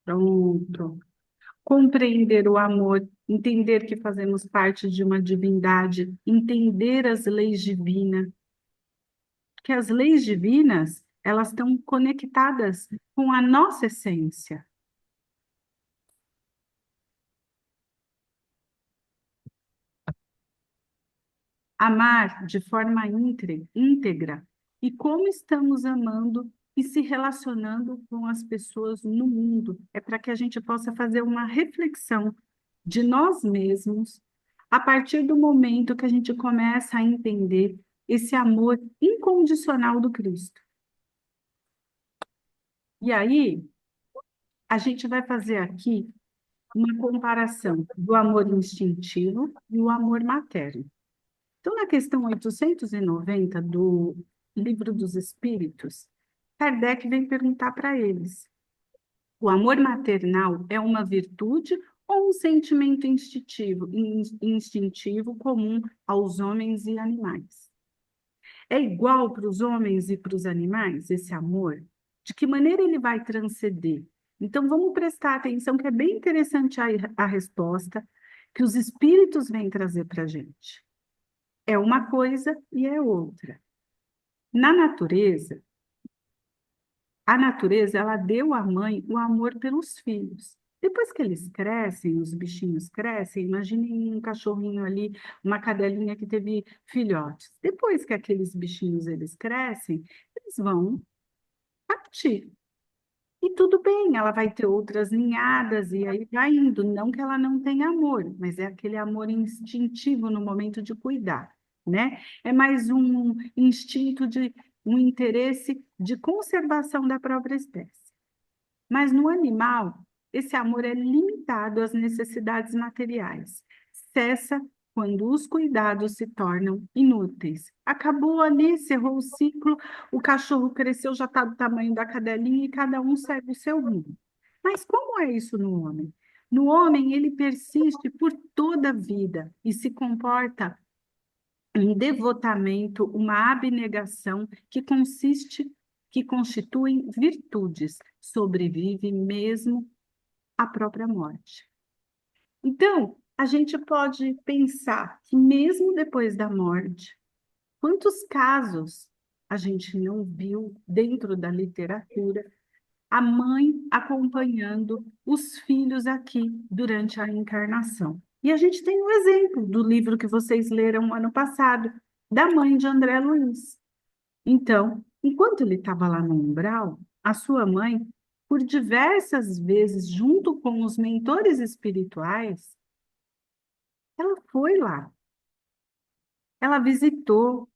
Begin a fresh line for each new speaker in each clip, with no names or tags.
Pronto. Compreender o amor, entender que fazemos parte de uma divindade, entender as leis divinas, que as leis divinas, elas estão conectadas com a nossa essência. Amar de forma íntegra e como estamos amando e se relacionando com as pessoas no mundo. É para que a gente possa fazer uma reflexão de nós mesmos a partir do momento que a gente começa a entender esse amor incondicional do Cristo. E aí, a gente vai fazer aqui uma comparação do amor instintivo e o amor materno. Então, na questão 890 do Livro dos Espíritos, Kardec vem perguntar para eles: o amor maternal é uma virtude ou um sentimento instintivo comum aos homens e animais? É igual para os homens e para os animais esse amor? De que maneira ele vai transcender? Então, vamos prestar atenção, que é bem interessante a resposta que os espíritos vêm trazer para a gente. É uma coisa e é outra. Na natureza, a natureza, ela deu à mãe o amor pelos filhos. Depois que eles crescem, os bichinhos crescem, imaginem um cachorrinho ali, uma cadelinha que teve filhotes. Depois que aqueles bichinhos eles crescem, eles vão partir. E tudo bem, ela vai ter outras ninhadas e aí vai indo. Não que ela não tenha amor, mas é aquele amor instintivo no momento de cuidar, né? É mais um instinto de um interesse de conservação da própria espécie. Mas no animal, esse amor é limitado às necessidades materiais. Cessa quando os cuidados se tornam inúteis. Acabou ali, cerrou o ciclo, o cachorro cresceu, já está do tamanho da cadelinha e cada um segue o seu rumo. Mas como é isso no homem? No homem, ele persiste por toda a vida e se comporta em devotamento, uma abnegação que constituem virtudes, sobrevive mesmo à própria morte. Então, a gente pode pensar que mesmo depois da morte, quantos casos a gente não viu dentro da literatura, a mãe acompanhando os filhos aqui durante a encarnação. E a gente tem um exemplo do livro que vocês leram ano passado, da mãe de André Luiz. Então, enquanto ele estava lá no umbral, a sua mãe, por diversas vezes, junto com os mentores espirituais, ela foi lá, ela visitou,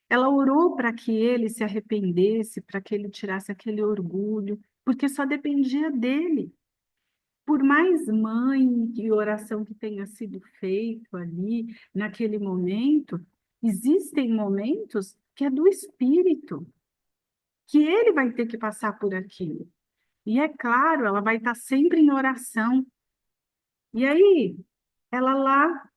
ela orou para que ele se arrependesse, para que ele tirasse aquele orgulho, porque só dependia dele. Por mais mãe e oração que tenha sido feito ali, naquele momento, existem momentos que é do espírito, que ele vai ter que passar por aquilo. E é claro, ela vai estar sempre em oração. E aí, ela lá,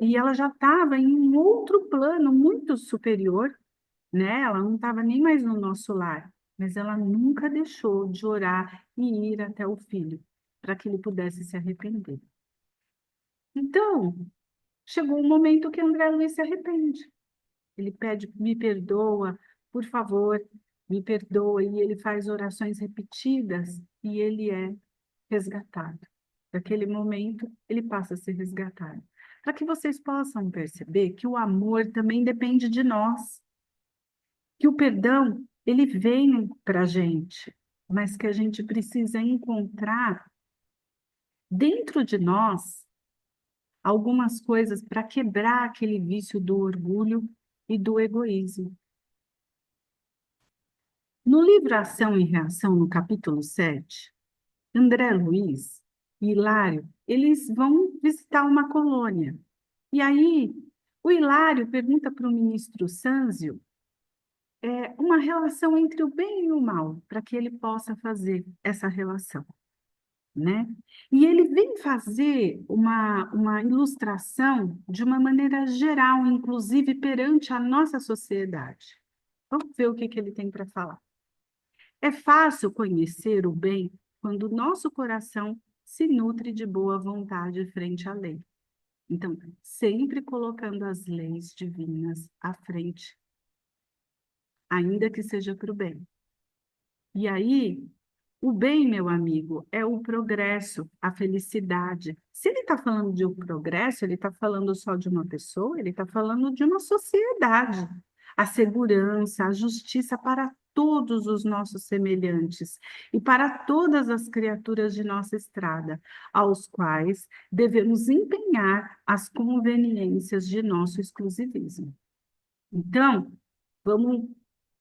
e ela já estava em um outro plano muito superior, né? Ela não estava nem mais no nosso lar, mas ela nunca deixou de orar e ir até o filho, para que ele pudesse se arrepender. Então, chegou um momento que André Luiz se arrepende. Ele pede, me perdoa, por favor, me perdoa. E ele faz orações repetidas e ele é resgatado. Naquele momento, ele passa a ser resgatado. Para que vocês possam perceber que o amor também depende de nós, que o perdão, ele vem para a gente, mas que a gente precisa encontrar dentro de nós algumas coisas para quebrar aquele vício do orgulho e do egoísmo. No livro Ação e Reação, no capítulo 7, André Luiz e Hilário, eles vão visitar uma colônia. E aí, o Hilário pergunta para o ministro Sânzio uma relação entre o bem e o mal, para que ele possa fazer essa relação, né? E ele vem fazer uma ilustração de uma maneira geral, inclusive perante a nossa sociedade. Vamos ver o que ele tem para falar. É fácil conhecer o bem quando o nosso coração se nutre de boa vontade frente à lei. Então, sempre colocando as leis divinas à frente, ainda que seja para o bem. E aí, o bem, meu amigo, é o progresso, a felicidade. Se ele está falando de um progresso, ele está falando só de uma pessoa, ele está falando de uma sociedade. A segurança, a justiça para todos os nossos semelhantes e para todas as criaturas de nossa estrada, aos quais devemos empenhar as conveniências de nosso exclusivismo. Então, vamos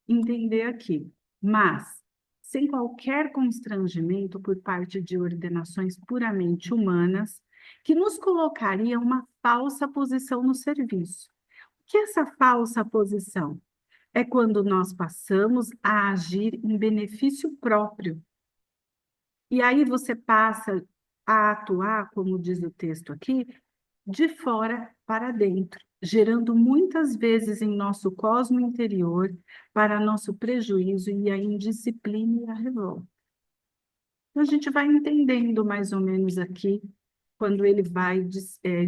entender aqui, mas sem qualquer constrangimento por parte de ordenações puramente humanas, que nos colocaria uma falsa posição no serviço. O que é essa falsa posição? É quando nós passamos a agir em benefício próprio. E aí você passa a atuar, como diz o texto aqui, de fora para dentro, gerando muitas vezes em nosso cosmo interior para nosso prejuízo e a indisciplina e a revolta. Então, a gente vai entendendo mais ou menos aqui, quando ele vai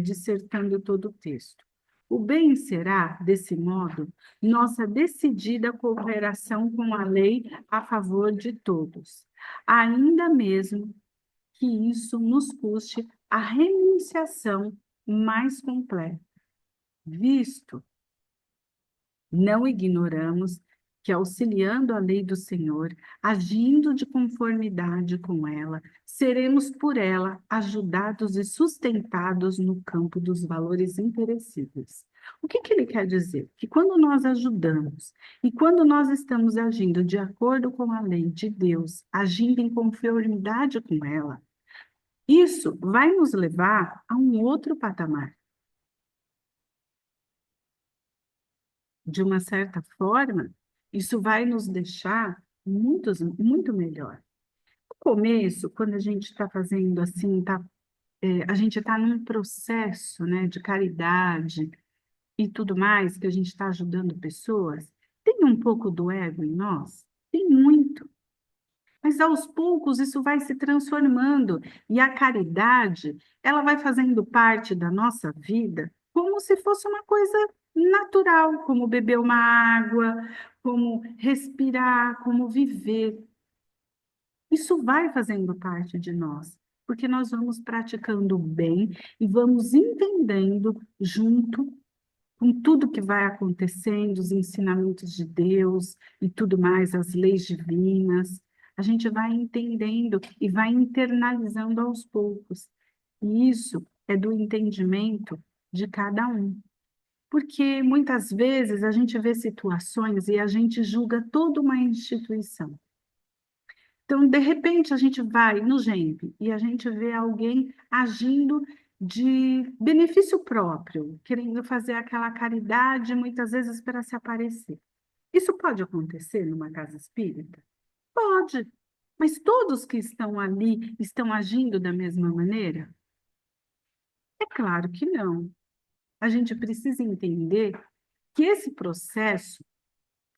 dissertando todo o texto. O bem será, desse modo, nossa decidida cooperação com a lei a favor de todos, ainda mesmo que isso nos custe a renunciação mais completa, visto, não ignoramos que, auxiliando a lei do Senhor, agindo de conformidade com ela, seremos por ela ajudados e sustentados no campo dos valores imperecíveis. O que ele quer dizer? Que quando nós ajudamos e quando nós estamos agindo de acordo com a lei de Deus, agindo em conformidade com ela, isso vai nos levar a um outro patamar. De uma certa forma, isso vai nos deixar muito melhor. No começo, quando a gente está fazendo assim, a gente está num processo, né, de caridade e tudo mais, que a gente está ajudando pessoas, tem um pouco do ego em nós? Tem muito. Mas aos poucos isso vai se transformando e a caridade, ela vai fazendo parte da nossa vida como se fosse uma coisa natural, como beber uma água, como respirar, como viver. Isso vai fazendo parte de nós, porque nós vamos praticando o bem e vamos entendendo junto com tudo que vai acontecendo, os ensinamentos de Deus e tudo mais, as leis divinas, a gente vai entendendo e vai internalizando aos poucos. E isso é do entendimento de cada um. Porque muitas vezes a gente vê situações e a gente julga toda uma instituição. Então, de repente, a gente vai no GEMP e a gente vê alguém agindo de benefício próprio, querendo fazer aquela caridade, muitas vezes para se aparecer. Isso pode acontecer numa casa espírita? Pode, mas todos que estão ali estão agindo da mesma maneira? É claro que não. A gente precisa entender que esse processo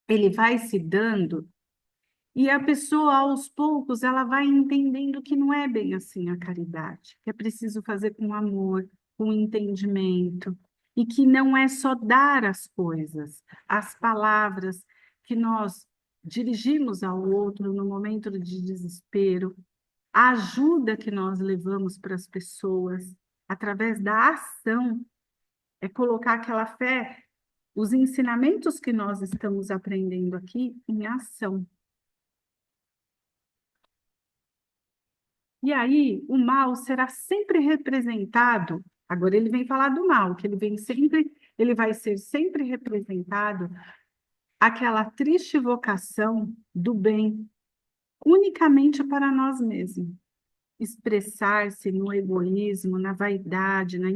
ele vai se dando. E a pessoa, aos poucos, ela vai entendendo que não é bem assim a caridade, que é preciso fazer com amor, com entendimento, e que não é só dar as coisas, as palavras que nós dirigimos ao outro no momento de desespero, a ajuda que nós levamos para as pessoas, através da ação, é colocar aquela fé, os ensinamentos que nós estamos aprendendo aqui em ação. E aí, o mal será sempre representado. Agora ele vem falar do mal, que ele vai ser sempre representado aquela triste vocação do bem, unicamente para nós mesmos. Expressar-se no egoísmo, na vaidade, na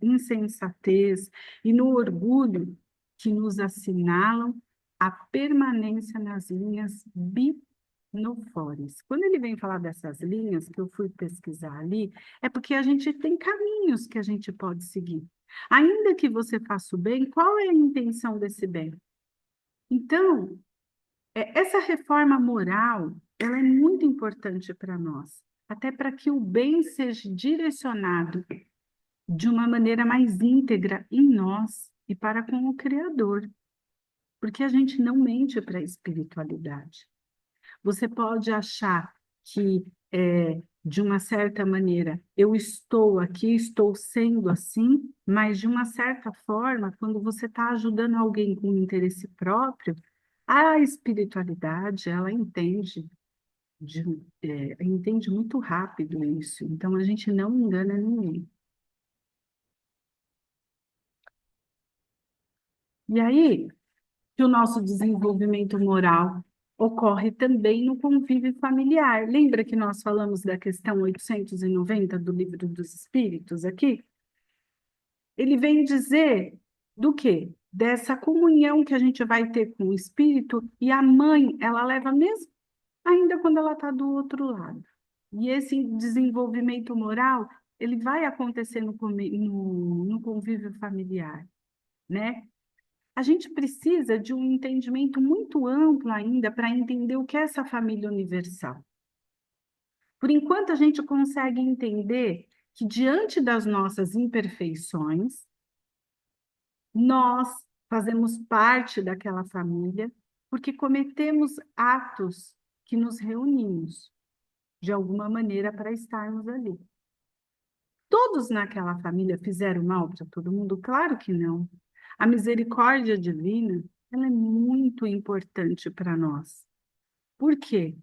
insensatez e no orgulho que nos assinalam a permanência nas linhas binofores. Quando ele vem falar dessas linhas, que eu fui pesquisar ali, é porque a gente tem caminhos que a gente pode seguir. Ainda que você faça o bem, qual é a intenção desse bem? Então, Essa reforma moral, ela é muito importante para nós, até para que o bem seja direcionado de uma maneira mais íntegra em nós e para com o Criador, porque a gente não mente para a espiritualidade. Você pode achar que, de uma certa maneira, eu estou aqui, estou sendo assim, mas de uma certa forma, quando você está ajudando alguém com interesse próprio, a espiritualidade, ela entende muito rápido isso. Então, a gente não engana ninguém. E aí, que o nosso desenvolvimento moral ocorre também no convívio familiar. Lembra que nós falamos da questão 890 do Livro dos Espíritos aqui? Ele vem dizer do quê? Dessa comunhão que a gente vai ter com o espírito, e a mãe, ela leva mesmo ainda quando ela está do outro lado. E esse desenvolvimento moral, ele vai acontecer no convívio familiar, né? A gente precisa de um entendimento muito amplo ainda para entender o que é essa família universal. Por enquanto, a gente consegue entender que, diante das nossas imperfeições, nós fazemos parte daquela família porque cometemos atos que nos reunimos, de alguma maneira, para estarmos ali. Todos naquela família fizeram mal para todo mundo? Claro que não. A misericórdia divina, ela é muito importante para nós. Por quê?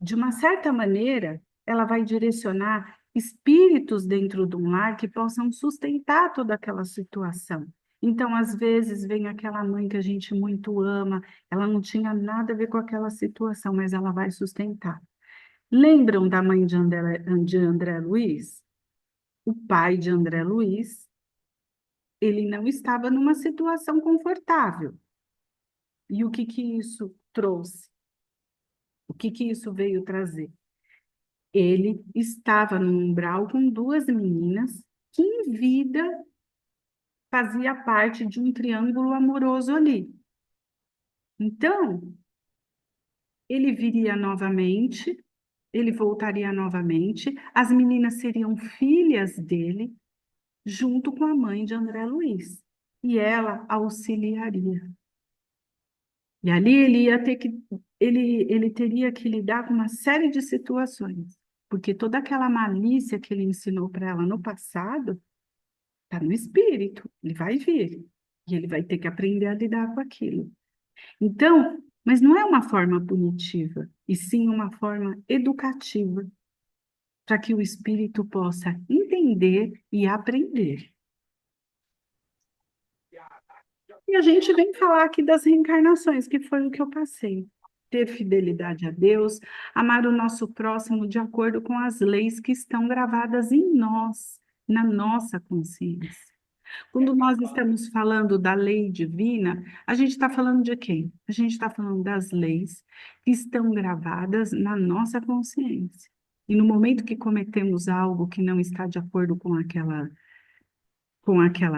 De uma certa maneira, ela vai direcionar espíritos dentro de um lar que possam sustentar toda aquela situação. Então, às vezes, vem aquela mãe que a gente muito ama, ela não tinha nada a ver com aquela situação, mas ela vai sustentar. Lembram da mãe de André Luiz? O pai de André Luiz, ele não estava numa situação confortável. E o que que isso trouxe? O que que isso veio trazer? Ele estava no umbral com duas meninas que em vida fazia parte de um triângulo amoroso ali. Então, ele viria novamente, ele voltaria novamente, as meninas seriam filhas dele, junto com a mãe de André Luiz, e ela auxiliaria. E ali ele teria que lidar com uma série de situações, porque toda aquela malícia que ele ensinou para ela no passado está no espírito, ele vai vir, e ele vai ter que aprender a lidar com aquilo. Então, mas não é uma forma punitiva, e sim uma forma educativa, para que o espírito possa entender e aprender. E a gente vem falar aqui das reencarnações, que foi o que eu passei. Ter fidelidade a Deus, amar o nosso próximo de acordo com as leis que estão gravadas em nós, na nossa consciência. Quando nós estamos falando da lei divina, a gente está falando de quem? A gente está falando das leis que estão gravadas na nossa consciência. E no momento que cometemos algo que não está de acordo com aquela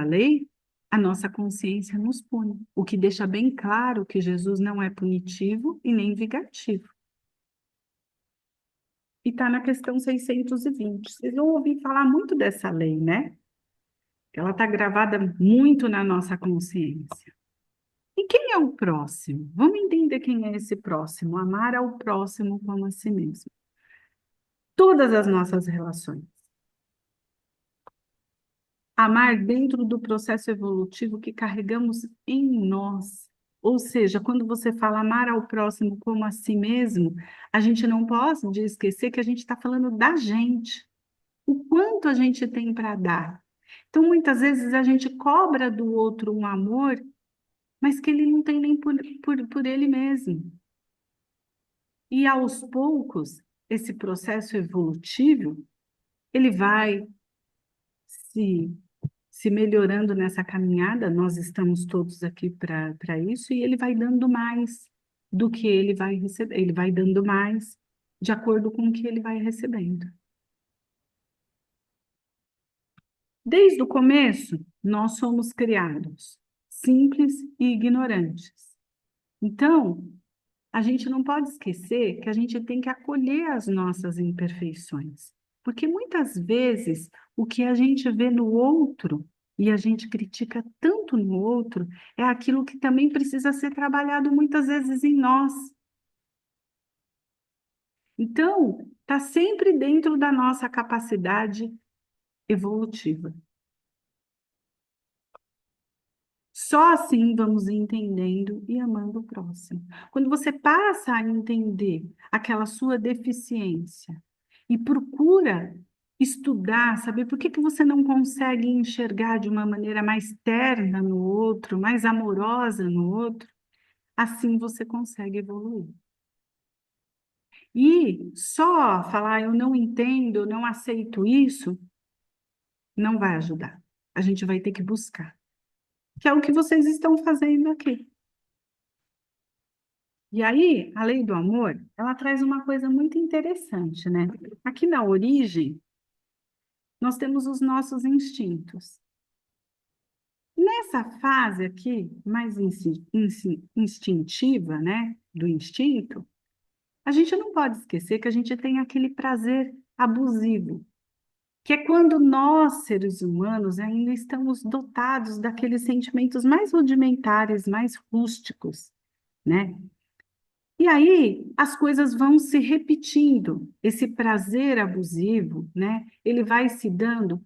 lei, a nossa consciência nos pune, o que deixa bem claro que Jesus não é punitivo e nem vingativo. E está na questão 620. Vocês vão ouvir falar muito dessa lei, né? Ela está gravada muito na nossa consciência. E quem é o próximo? Vamos entender quem é esse próximo. Amar ao próximo como a si mesmo. Todas as nossas relações. Amar dentro do processo evolutivo que carregamos em nós. Ou seja, quando você fala amar ao próximo como a si mesmo, a gente não pode esquecer que a gente está falando da gente. O quanto a gente tem para dar. Então, muitas vezes a gente cobra do outro um amor, mas que ele não tem nem por ele mesmo. E aos poucos, esse processo evolutivo, ele vai se, se melhorando nessa caminhada, nós estamos todos aqui para isso, e ele vai dando mais do que ele vai receber, ele vai dando mais de acordo com o que ele vai recebendo. Desde o começo, nós somos criados simples e ignorantes. Então, a gente não pode esquecer que a gente tem que acolher as nossas imperfeições. Porque muitas vezes o que a gente vê no outro e a gente critica tanto no outro é aquilo que também precisa ser trabalhado muitas vezes em nós. Então, está sempre dentro da nossa capacidade evolutiva. Só assim vamos entendendo e amando o próximo. Quando você passa a entender aquela sua deficiência e procura estudar, saber por que que você não consegue enxergar de uma maneira mais terna no outro, mais amorosa no outro, assim você consegue evoluir. E só falar eu não entendo, eu não aceito isso, não vai ajudar. A gente vai ter que buscar, que é o que vocês estão fazendo aqui. E aí, a lei do amor, ela traz uma coisa muito interessante, né? Aqui na origem, nós temos os nossos instintos. Nessa fase aqui, mais instintiva, né, do instinto, a gente não pode esquecer que a gente tem aquele prazer abusivo, que é quando nós, seres humanos, ainda estamos dotados daqueles sentimentos mais rudimentares, mais rústicos, né? E aí as coisas vão se repetindo. Esse prazer abusivo, né? Ele vai se dando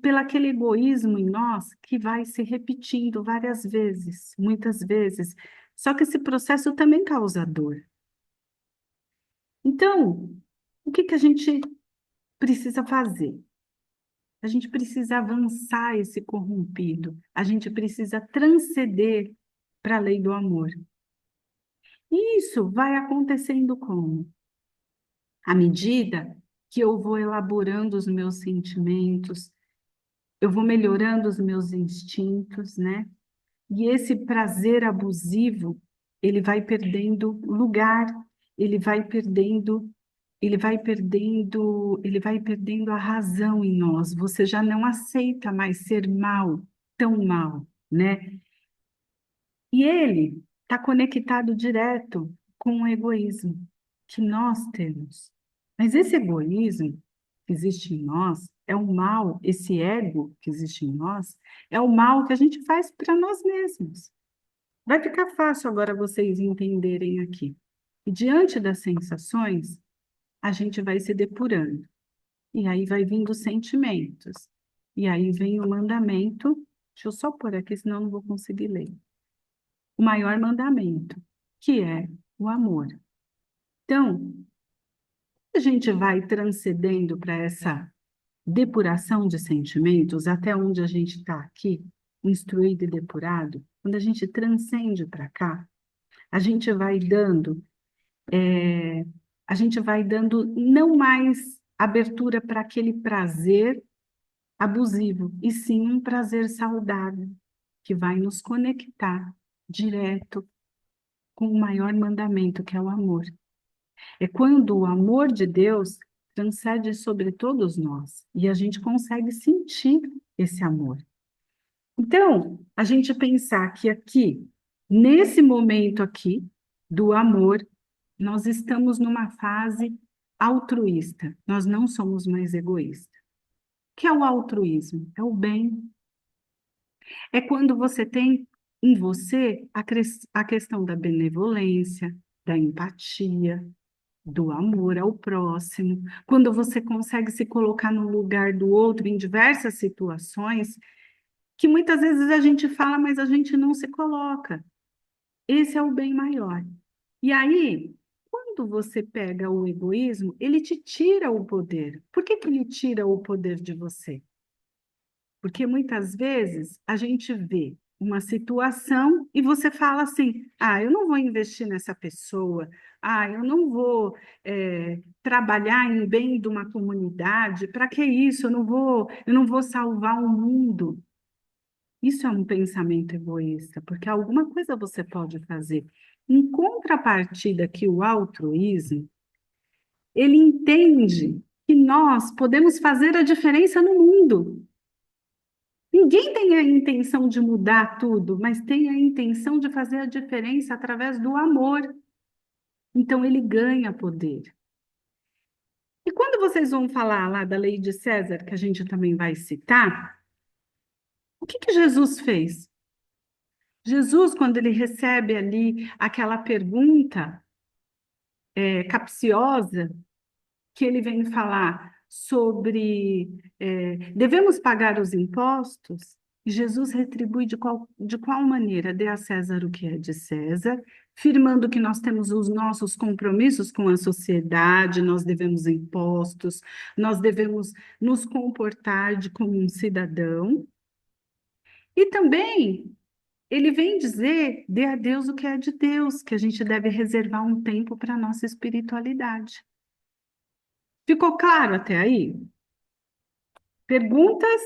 pelo aquele egoísmo em nós que vai se repetindo várias vezes, muitas vezes. Só que esse processo também causa dor. Então, o que que a gente precisa fazer? A gente precisa avançar esse corrompido. A gente precisa transcender para a lei do amor. E isso vai acontecendo como? À medida que eu vou elaborando os meus sentimentos, eu vou melhorando os meus instintos, né? E esse prazer abusivo, ele vai perdendo lugar, ele vai perdendo, ele vai perdendo a razão em nós. Você já não aceita mais ser mal, tão mal, né? E ele está conectado direto com o egoísmo que nós temos. Mas esse egoísmo que existe em nós é o mal, esse ego que existe em nós, é o mal que a gente faz para nós mesmos. Vai ficar fácil agora vocês entenderem aqui. E diante das sensações, a gente vai se depurando. E aí vai vindo os sentimentos. E aí vem o mandamento. Deixa eu só pôr aqui, senão eu não vou conseguir ler. O maior mandamento, que é o amor. Então, a gente vai transcendendo para essa depuração de sentimentos, até onde a gente está aqui, instruído e depurado, quando a gente transcende para cá, a gente vai dando, é, a gente vai dando não mais abertura para aquele prazer abusivo, e sim um prazer saudável, que vai nos conectar direto com o maior mandamento, que é o amor. É quando o amor de Deus transcende sobre todos nós e a gente consegue sentir esse amor. Então, a gente pensar que aqui, nesse momento aqui do amor, nós estamos numa fase altruísta, nós não somos mais egoístas. O que é o altruísmo? É o bem. É quando você tem em você a questão da benevolência, da empatia, do amor ao próximo, quando você consegue se colocar no lugar do outro em diversas situações, que muitas vezes a gente fala, mas a gente não se coloca. Esse é o bem maior. E aí, quando você pega o egoísmo, ele te tira o poder. Por que que ele tira o poder de você? Porque muitas vezes a gente vê uma situação e você fala assim: ah, eu não vou investir nessa pessoa, ah, eu não vou trabalhar em bem de uma comunidade, para que isso? Eu não vou salvar o mundo. Isso é um pensamento egoísta, porque alguma coisa você pode fazer. Em contrapartida que o altruísmo, ele entende que nós podemos fazer a diferença no mundo. Ninguém tem a intenção de mudar tudo, mas tem a intenção de fazer a diferença através do amor. Então ele ganha poder. E quando vocês vão falar lá da lei de César, que a gente também vai citar, o que que Jesus fez? Jesus, quando ele recebe ali aquela pergunta capciosa, que ele vem falar sobre devemos pagar os impostos, e Jesus retribui de qual maneira? Dê a César o que é de César, firmando que nós temos os nossos compromissos com a sociedade, nós devemos impostos, nós devemos nos comportar como um cidadão, e também ele vem dizer, dê a Deus o que é de Deus, que a gente deve reservar um tempo para a nossa espiritualidade. Ficou claro até aí? Perguntas?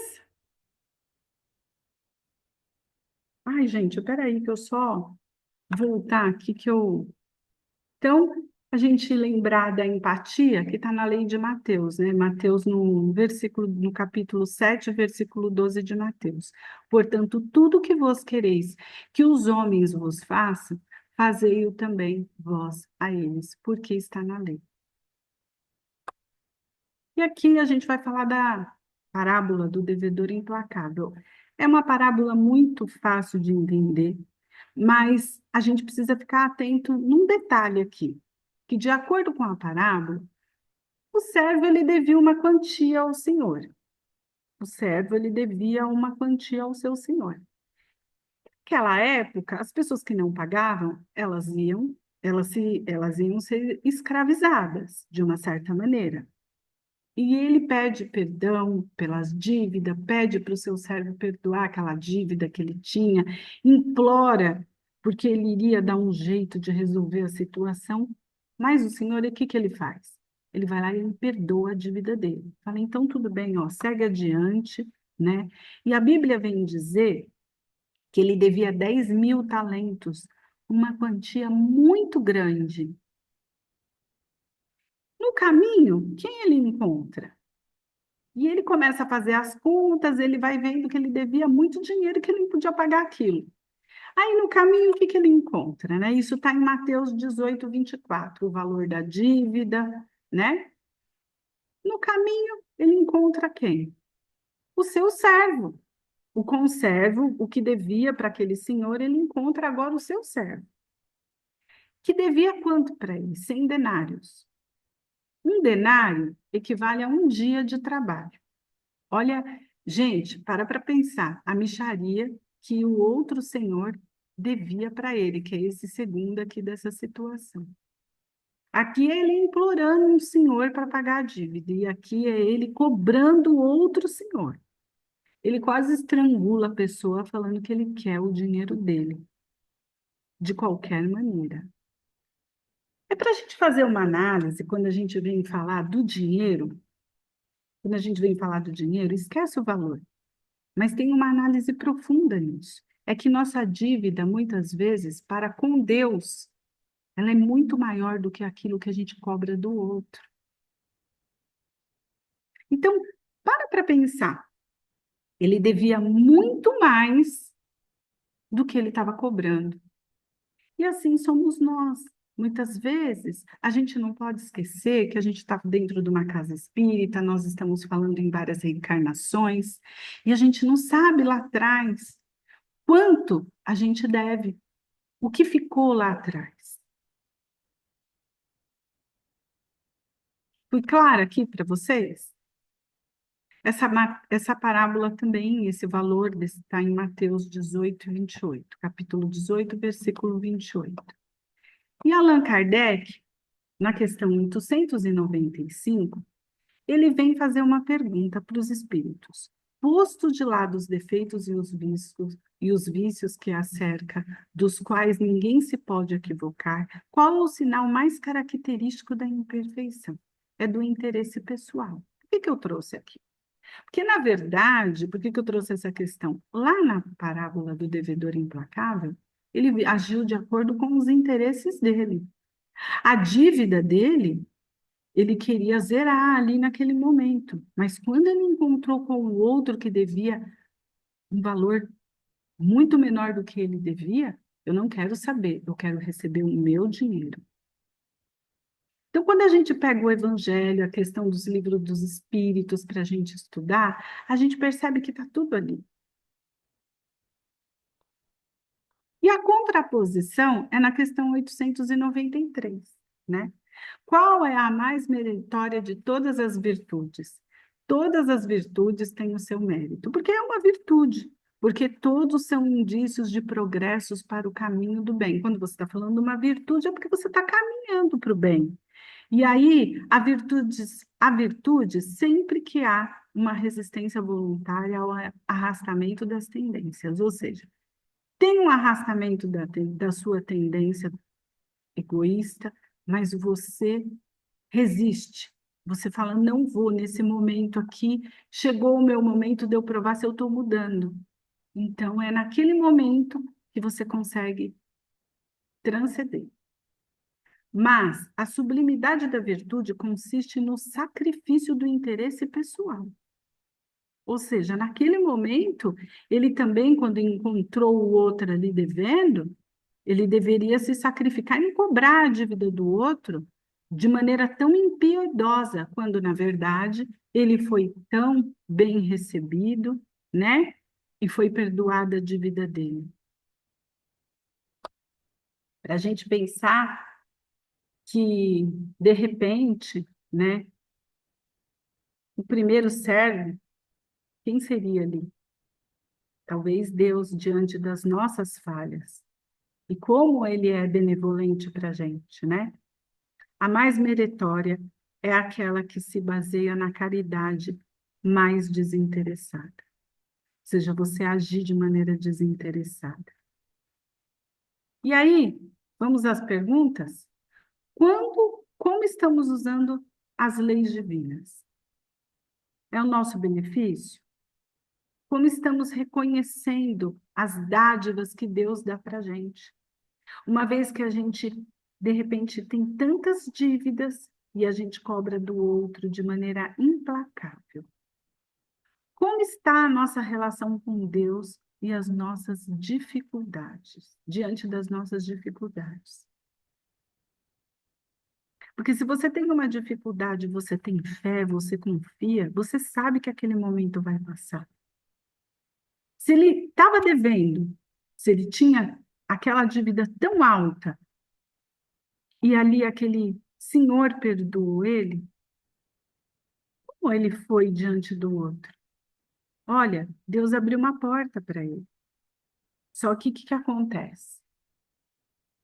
Ai, gente, espera aí que eu só voltar aqui que eu... Então, a gente lembrar da empatia que está na lei de Mateus, né? Mateus no capítulo 7, versículo 12 de Mateus. Portanto, tudo que vós quereis que os homens vos façam, fazei-o também vós a eles, porque está na lei. E aqui a gente vai falar da parábola do devedor implacável. É uma parábola muito fácil de entender, mas a gente precisa ficar atento num detalhe aqui, que de acordo com a parábola, o servo ele devia uma quantia ao senhor. O servo ele devia uma quantia ao seu senhor. Naquela época, as pessoas que não pagavam, elas iam ser escravizadas de uma certa maneira. E ele pede perdão pelas dívidas, pede para o seu servo perdoar aquela dívida que ele tinha, implora, porque ele iria dar um jeito de resolver a situação. Mas o Senhor, o que que ele faz? Ele vai lá e ele perdoa a dívida dele. Fala, então tudo bem, ó, segue adiante, né? E a Bíblia vem dizer que ele devia 10.000 talentos, uma quantia muito grande. No caminho, quem ele encontra? E ele começa a fazer as contas, ele vai vendo que ele devia muito dinheiro, que ele não podia pagar aquilo. Aí no caminho, o que que ele encontra, né? Isso está em Mateus 18, 24, o valor da dívida, né? No caminho, ele encontra quem? O seu servo. O conservo, o que devia para aquele senhor, ele encontra agora o seu servo. Que devia quanto para ele? 100 denários. Um denário equivale a um dia de trabalho. Olha, gente, para pensar a mixaria que o outro senhor devia para ele, que é esse segundo aqui dessa situação. Aqui é ele implorando um senhor para pagar a dívida, e aqui é ele cobrando o outro senhor. Ele quase estrangula a pessoa falando que ele quer o dinheiro dele, de qualquer maneira. É para a gente fazer uma análise, quando a gente vem falar do dinheiro, quando a gente vem falar do dinheiro, esquece o valor. Mas tem uma análise profunda nisso. É que nossa dívida, muitas vezes, para com Deus, ela é muito maior do que aquilo que a gente cobra do outro. Então, para pensar. Ele devia muito mais do que ele estava cobrando. E assim somos nós. Muitas vezes, a gente não pode esquecer que a gente está dentro de uma casa espírita, nós estamos falando em várias reencarnações, e a gente não sabe lá atrás quanto a gente deve. O que ficou lá atrás? Fui clara aqui para vocês? Essa parábola também, esse valor está em Mateus 18, 28, capítulo 18, versículo 28. E Allan Kardec, na questão 895, ele vem fazer uma pergunta para os espíritos. Posto de lado os defeitos e os vícios que a cerca, dos quais ninguém se pode equivocar, qual é o sinal mais característico da imperfeição? É do interesse pessoal. O que que eu trouxe aqui? Porque, na verdade, por que que eu trouxe essa questão? Lá na parábola do devedor implacável, ele agiu de acordo com os interesses dele. A dívida dele, ele queria zerar ali naquele momento, mas quando ele encontrou com o outro que devia um valor muito menor do que ele devia, eu não quero saber, eu quero receber o meu dinheiro. Então, quando a gente pega o Evangelho, a questão dos livros dos Espíritos para a gente estudar, a gente percebe que está tudo ali. E a contraposição é na questão 893, né? Qual é a mais meritória de todas as virtudes? Todas as virtudes têm o seu mérito, porque é uma virtude, porque todos são indícios de progressos para o caminho do bem. Quando você está falando de uma virtude, é porque você está caminhando para o bem. E aí, a virtude, sempre que há uma resistência voluntária ao arrastamento das tendências, ou seja, tem um arrastamento da sua tendência egoísta, mas você resiste. Você fala, não vou nesse momento aqui, chegou o meu momento de eu provar se eu estou mudando. Então, é naquele momento que você consegue transcender. Mas a sublimidade da virtude consiste no sacrifício do interesse pessoal. Ou seja, naquele momento, ele também, quando encontrou o outro ali devendo, ele deveria se sacrificar em cobrar a dívida do outro de maneira tão impiedosa, quando, na verdade, ele foi tão bem recebido, né? E foi perdoada a dívida dele. Para a gente pensar que, de repente, né, o primeiro servo, quem seria ali? Talvez Deus diante das nossas falhas. E como ele é benevolente para a gente, né? A mais meritória é aquela que se baseia na caridade mais desinteressada. Ou seja, você agir de maneira desinteressada. E aí, vamos às perguntas? Como estamos usando as leis divinas? É o nosso benefício? Como estamos reconhecendo as dádivas que Deus dá para a gente? Uma vez que a gente, de repente, tem tantas dívidas e a gente cobra do outro de maneira implacável. Como está a nossa relação com Deus e as nossas dificuldades, diante das nossas dificuldades? Porque se você tem uma dificuldade, você tem fé, você confia, você sabe que aquele momento vai passar. Se ele estava devendo, se ele tinha aquela dívida tão alta, e ali aquele senhor perdoou ele, como ele foi diante do outro? Olha, Deus abriu uma porta para ele. Só que o que acontece?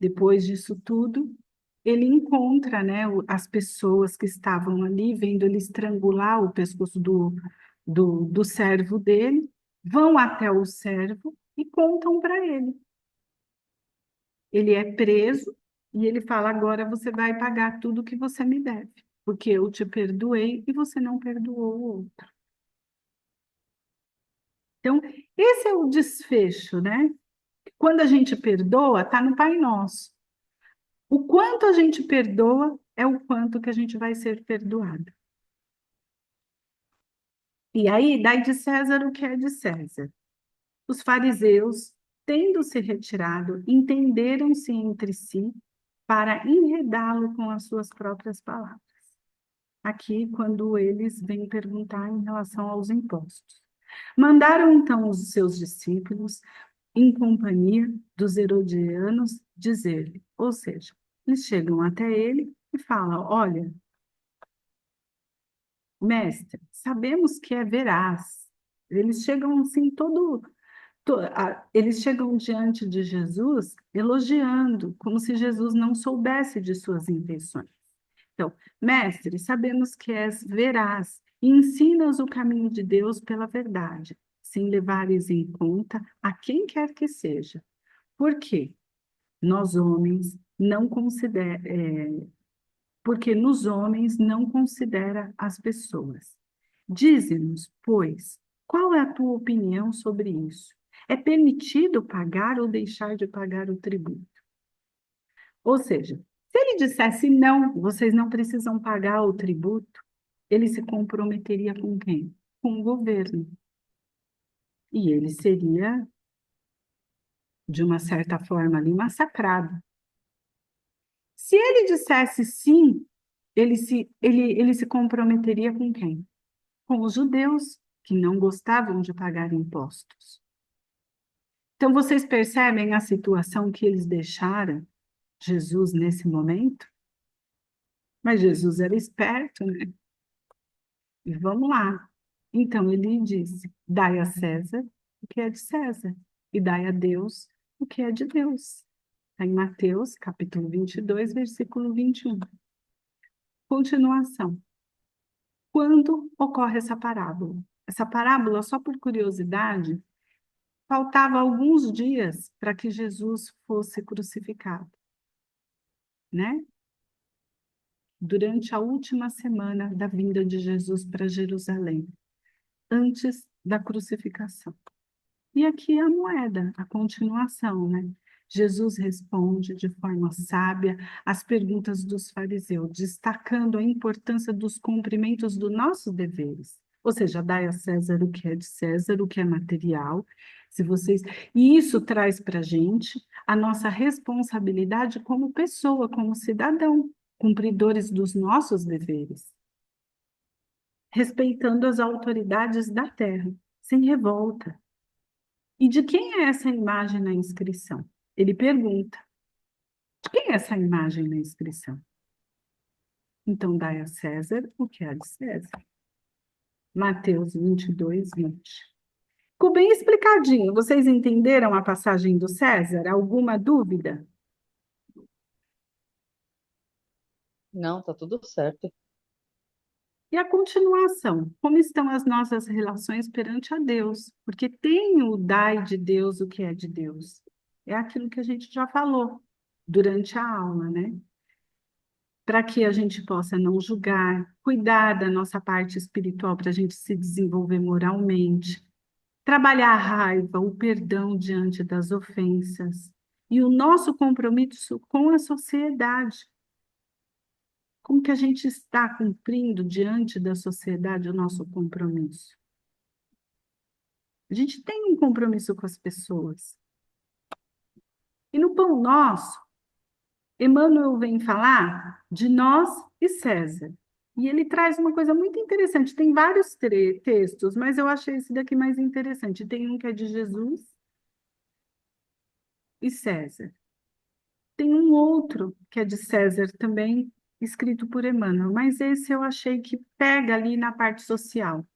Depois disso tudo, ele encontra, né, as pessoas que estavam ali, vendo ele estrangular o pescoço do servo dele, vão até o servo e contam para ele. Ele é preso e ele fala: agora você vai pagar tudo que você me deve, porque eu te perdoei e você não perdoou o outro. Então, esse é o desfecho, né? Quando a gente perdoa, está no Pai Nosso. O quanto a gente perdoa é o quanto que a gente vai ser perdoado. E aí, dai de César o que é de César. Os fariseus, tendo se retirado, entenderam-se entre si para enredá-lo com as suas próprias palavras. Aqui, quando eles vêm perguntar em relação aos impostos. Mandaram então os seus discípulos, em companhia dos herodianos, dizer-lhe, ou seja, eles chegam até ele e falam: olha, mestre, sabemos que é veraz. Eles chegam assim, eles chegam diante de Jesus elogiando, como se Jesus não soubesse de suas intenções. Então, mestre, sabemos que és veraz e ensinas o caminho de Deus pela verdade, sem levares em conta a quem quer que seja. Por quê? Nós homens não considera, porque nos homens não considera as pessoas. Dize-nos, pois, qual é a tua opinião sobre isso? É permitido pagar ou deixar de pagar o tributo? Ou seja, se ele dissesse não, vocês não precisam pagar o tributo, ele se comprometeria com quem? Com o governo. e ele seria, de uma certa forma, ali massacrado. Se ele dissesse sim, ele se comprometeria com quem? Com os judeus, que não gostavam de pagar impostos. Então, vocês percebem a situação que eles deixaram Jesus nesse momento? Mas Jesus era esperto, né? E vamos lá. Então, ele disse: dai a César o que é de César, e dai a Deus o que é de Deus. Está em Mateus, capítulo 22, versículo 21. Continuação. Quando ocorre essa parábola? Essa parábola, só por curiosidade, faltava alguns dias para que Jesus fosse crucificado, né? Durante a última semana da vinda de Jesus para Jerusalém, antes da crucificação. E aqui a moeda, a continuação, né? Jesus responde de forma sábia às perguntas dos fariseus, destacando a importância dos cumprimentos dos nossos deveres. Ou seja, dai a César o que é de César, o que é material. Se vocês... E isso traz para a gente a nossa responsabilidade como pessoa, como cidadão, cumpridores dos nossos deveres, respeitando as autoridades da terra, sem revolta. E de quem é essa imagem na inscrição? Ele pergunta: de quem é essa imagem na inscrição? Então, dai a César o que é de César. Mateus 22, 20. Ficou bem explicadinho. Vocês entenderam a passagem do César? Alguma dúvida?
Não, tá tudo certo.
E a continuação? Como estão as nossas relações perante a Deus? Porque tem o dai de Deus o que é de Deus. É aquilo que a gente já falou durante a aula, né? Para que a gente possa não julgar, cuidar da nossa parte espiritual para a gente se desenvolver moralmente, trabalhar a raiva, o perdão diante das ofensas e o nosso compromisso com a sociedade. Como que a gente está cumprindo diante da sociedade o nosso compromisso? A gente tem um compromisso com as pessoas. E no Pão Nosso, Emmanuel vem falar de nós e César. E ele traz uma coisa muito interessante. Tem vários textos, mas eu achei esse daqui mais interessante. Tem um que é de Jesus e César. Tem um outro que é de César também, escrito por Emmanuel, mas esse eu achei que pega ali na parte social.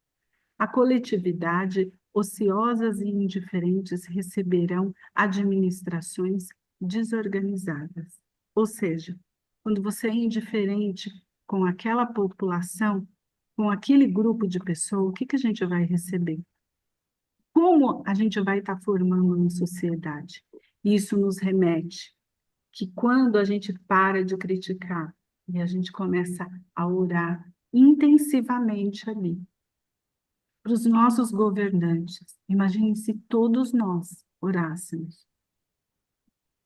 A coletividade, ociosas e indiferentes, receberão administrações desorganizadas. Ou seja, quando você é indiferente com aquela população, com aquele grupo de pessoas, o que que a gente vai receber? Como a gente vai estar formando uma sociedade? Isso nos remete que quando a gente para de criticar e a gente começa a orar intensivamente ali, para os nossos governantes. Imagine se todos nós orássemos.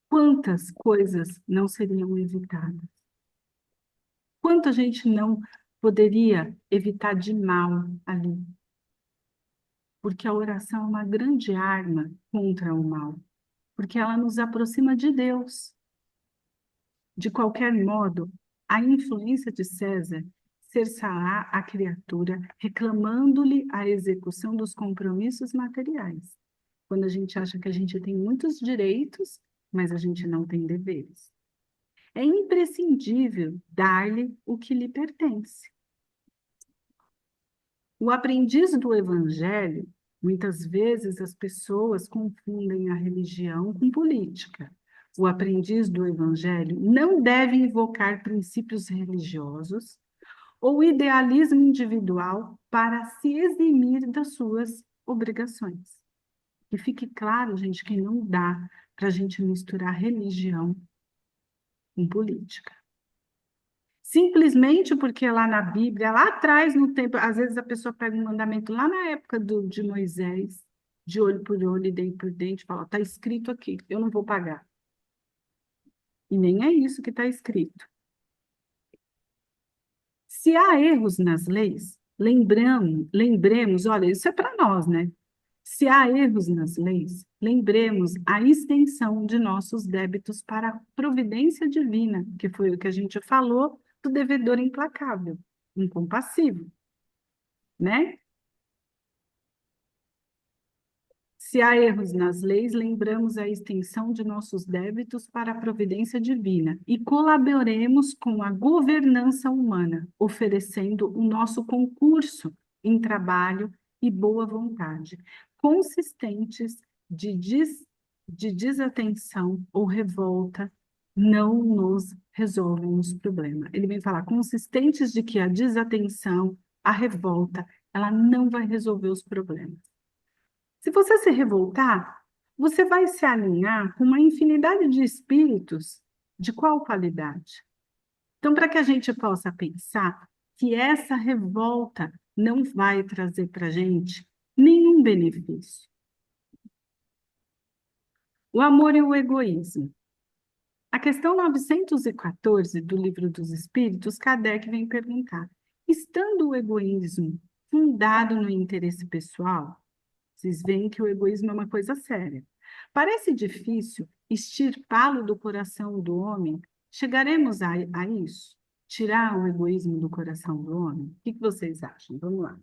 Quantas coisas não seriam evitadas? Quanta gente não poderia evitar de mal ali? Porque a oração é uma grande arma contra o mal, porque ela nos aproxima de Deus. De qualquer modo, a influência de César cercará a criatura, reclamando-lhe a execução dos compromissos materiais. Quando a gente acha que a gente tem muitos direitos, mas a gente não tem deveres. É imprescindível dar-lhe o que lhe pertence. O aprendiz do Evangelho, muitas vezes as pessoas confundem a religião com política. O aprendiz do Evangelho não deve invocar princípios religiosos ou idealismo individual para se eximir das suas obrigações. E fique claro, gente, que não dá para a gente misturar religião com política. Simplesmente porque lá na Bíblia, lá atrás, no tempo, às vezes a pessoa pega um mandamento lá na época de Moisés, de olho por olho e dente por dente, fala, está escrito aqui, eu não vou pagar. E nem é isso que está escrito. Se há erros nas leis, lembremos, olha, isso é para nós, né? Se há erros nas leis, lembremos a extensão de nossos débitos para a providência divina, que foi o que a gente falou do devedor implacável, incompassível, né? Se há erros nas leis, lembramos a extensão de nossos débitos para a providência divina e colaboremos com a governança humana, oferecendo o nosso concurso em trabalho e boa vontade, consistentes de desatenção ou revolta não nos resolvem os problemas. Ele vem falar consistentes de que a desatenção, a revolta, ela não vai resolver os problemas. Se você se revoltar, você vai se alinhar com uma infinidade de espíritos de qual qualidade? Então, para que a gente possa pensar que essa revolta não vai trazer para a gente nenhum benefício. O amor e o egoísmo. A questão 914 do Livro dos Espíritos, Kardec vem perguntar: estando o egoísmo fundado no interesse pessoal, vocês veem que o egoísmo é uma coisa séria. Parece difícil extirpá-lo do coração do homem. Chegaremos a isso? Tirar o egoísmo do coração do homem? O que vocês acham? Vamos lá.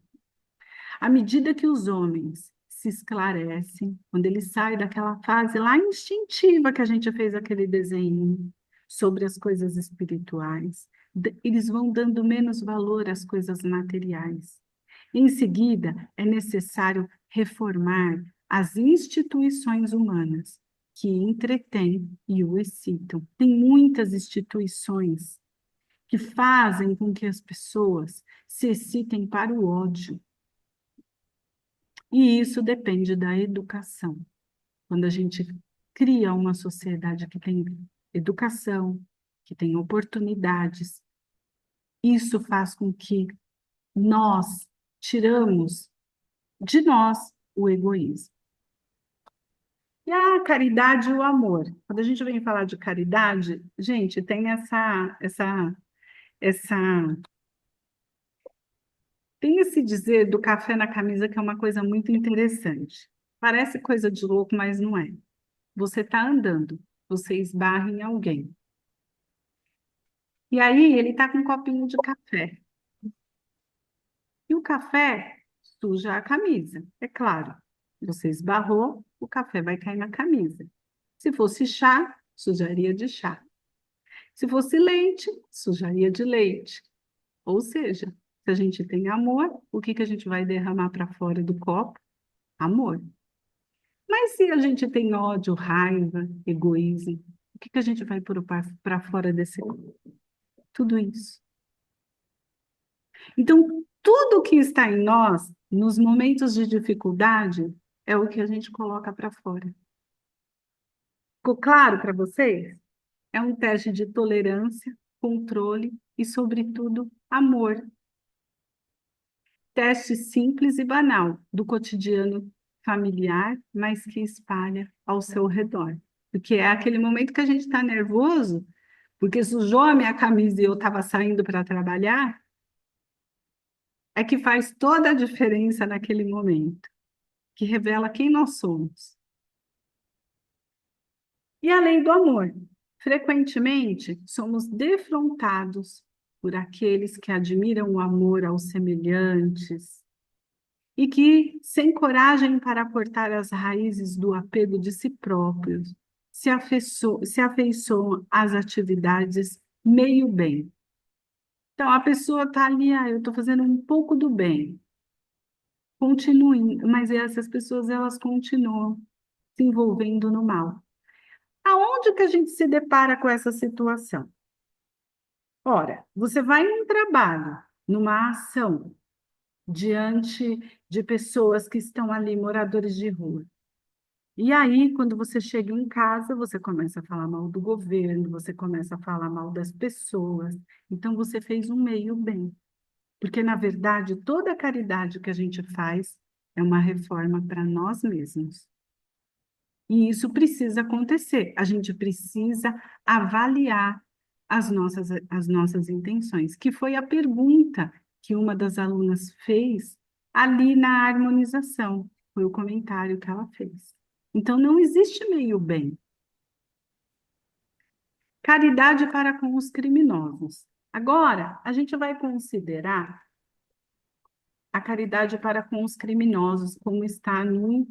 À medida que os homens se esclarecem, quando eles saem daquela fase lá instintiva que a gente fez aquele desenho sobre as coisas espirituais, eles vão dando menos valor às coisas materiais. Em seguida, é necessário reformar as instituições humanas que entretêm e o excitam. Tem muitas instituições que fazem com que as pessoas se excitem para o ódio. E isso depende da educação. Quando a gente cria uma sociedade que tem educação, que tem oportunidades, isso faz com que nós tiramos de nós o egoísmo. E a caridade e o amor. Quando a gente vem falar de caridade, gente, tem essa tem esse dizer do café na camisa que é uma coisa muito interessante. Parece coisa de louco, mas não é. Você está andando, você esbarra em alguém. E aí ele está com um copinho de café. E o café suja a camisa, é claro. Você esbarrou, o café vai cair na camisa. Se fosse chá, sujaria de chá. Se fosse leite, sujaria de leite. Ou seja, se a gente tem amor, o que a gente vai derramar para fora do copo? Amor. Mas se a gente tem ódio, raiva, egoísmo, o que a gente vai pôr para fora desse copo? Tudo isso. Então, tudo que está em nós, nos momentos de dificuldade, é o que a gente coloca para fora. Ficou claro para vocês? É um teste de tolerância, controle e, sobretudo, amor. Teste simples e banal do cotidiano familiar, mas que espalha ao seu redor. Porque é aquele momento que a gente está nervoso, porque sujou a minha camisa e eu estava saindo para trabalhar, é que faz toda a diferença naquele momento, que revela quem nós somos. E a lei do amor. Frequentemente, somos defrontados por aqueles que admiram o amor aos semelhantes e que, sem coragem para cortar as raízes do apego de si próprios, se afeiçoam às atividades meio bem. Então, a pessoa está ali, eu estou fazendo um pouco do bem. Continue, mas essas pessoas, elas continuam se envolvendo no mal. Aonde que a gente se depara com essa situação? Ora, você vai em um trabalho, numa ação, diante de pessoas que estão ali, moradores de rua. E aí, quando você chega em casa, você começa a falar mal do governo, você começa a falar mal das pessoas. Então, você fez um meio bem. Porque, na verdade, toda a caridade que a gente faz é uma reforma para nós mesmos. E isso precisa acontecer. A gente precisa avaliar as nossas intenções, que foi a pergunta que uma das alunas fez ali na harmonização. Foi o comentário que ela fez. Então, não existe meio bem. Caridade para com os criminosos. Agora, a gente vai considerar a caridade para com os criminosos, como está no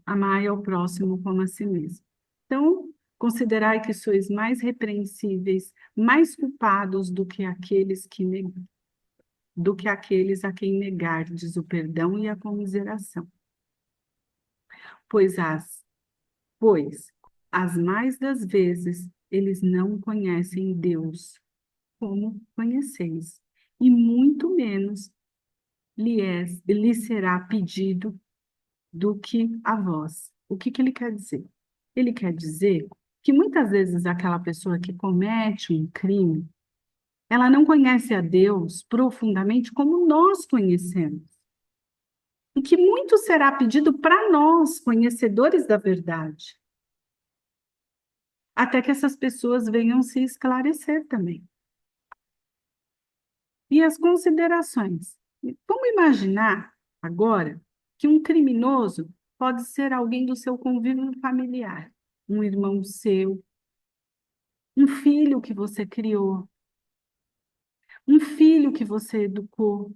amai ao próximo como a si mesmo. Então, considerai que sois mais repreensíveis, mais culpados do que aqueles a quem negardes o perdão e a comiseração. Pois pois as mais das vezes eles não conhecem Deus como conheceis, e muito menos lhe será pedido do que a vós. O que ele quer dizer? Ele quer dizer que muitas vezes aquela pessoa que comete um crime, ela não conhece a Deus profundamente como nós conhecemos. E que muito será pedido para nós, conhecedores da verdade, até que essas pessoas venham se esclarecer também. E as considerações. Vamos imaginar agora que um criminoso pode ser alguém do seu convívio familiar, um irmão seu, um filho que você criou, um filho que você educou,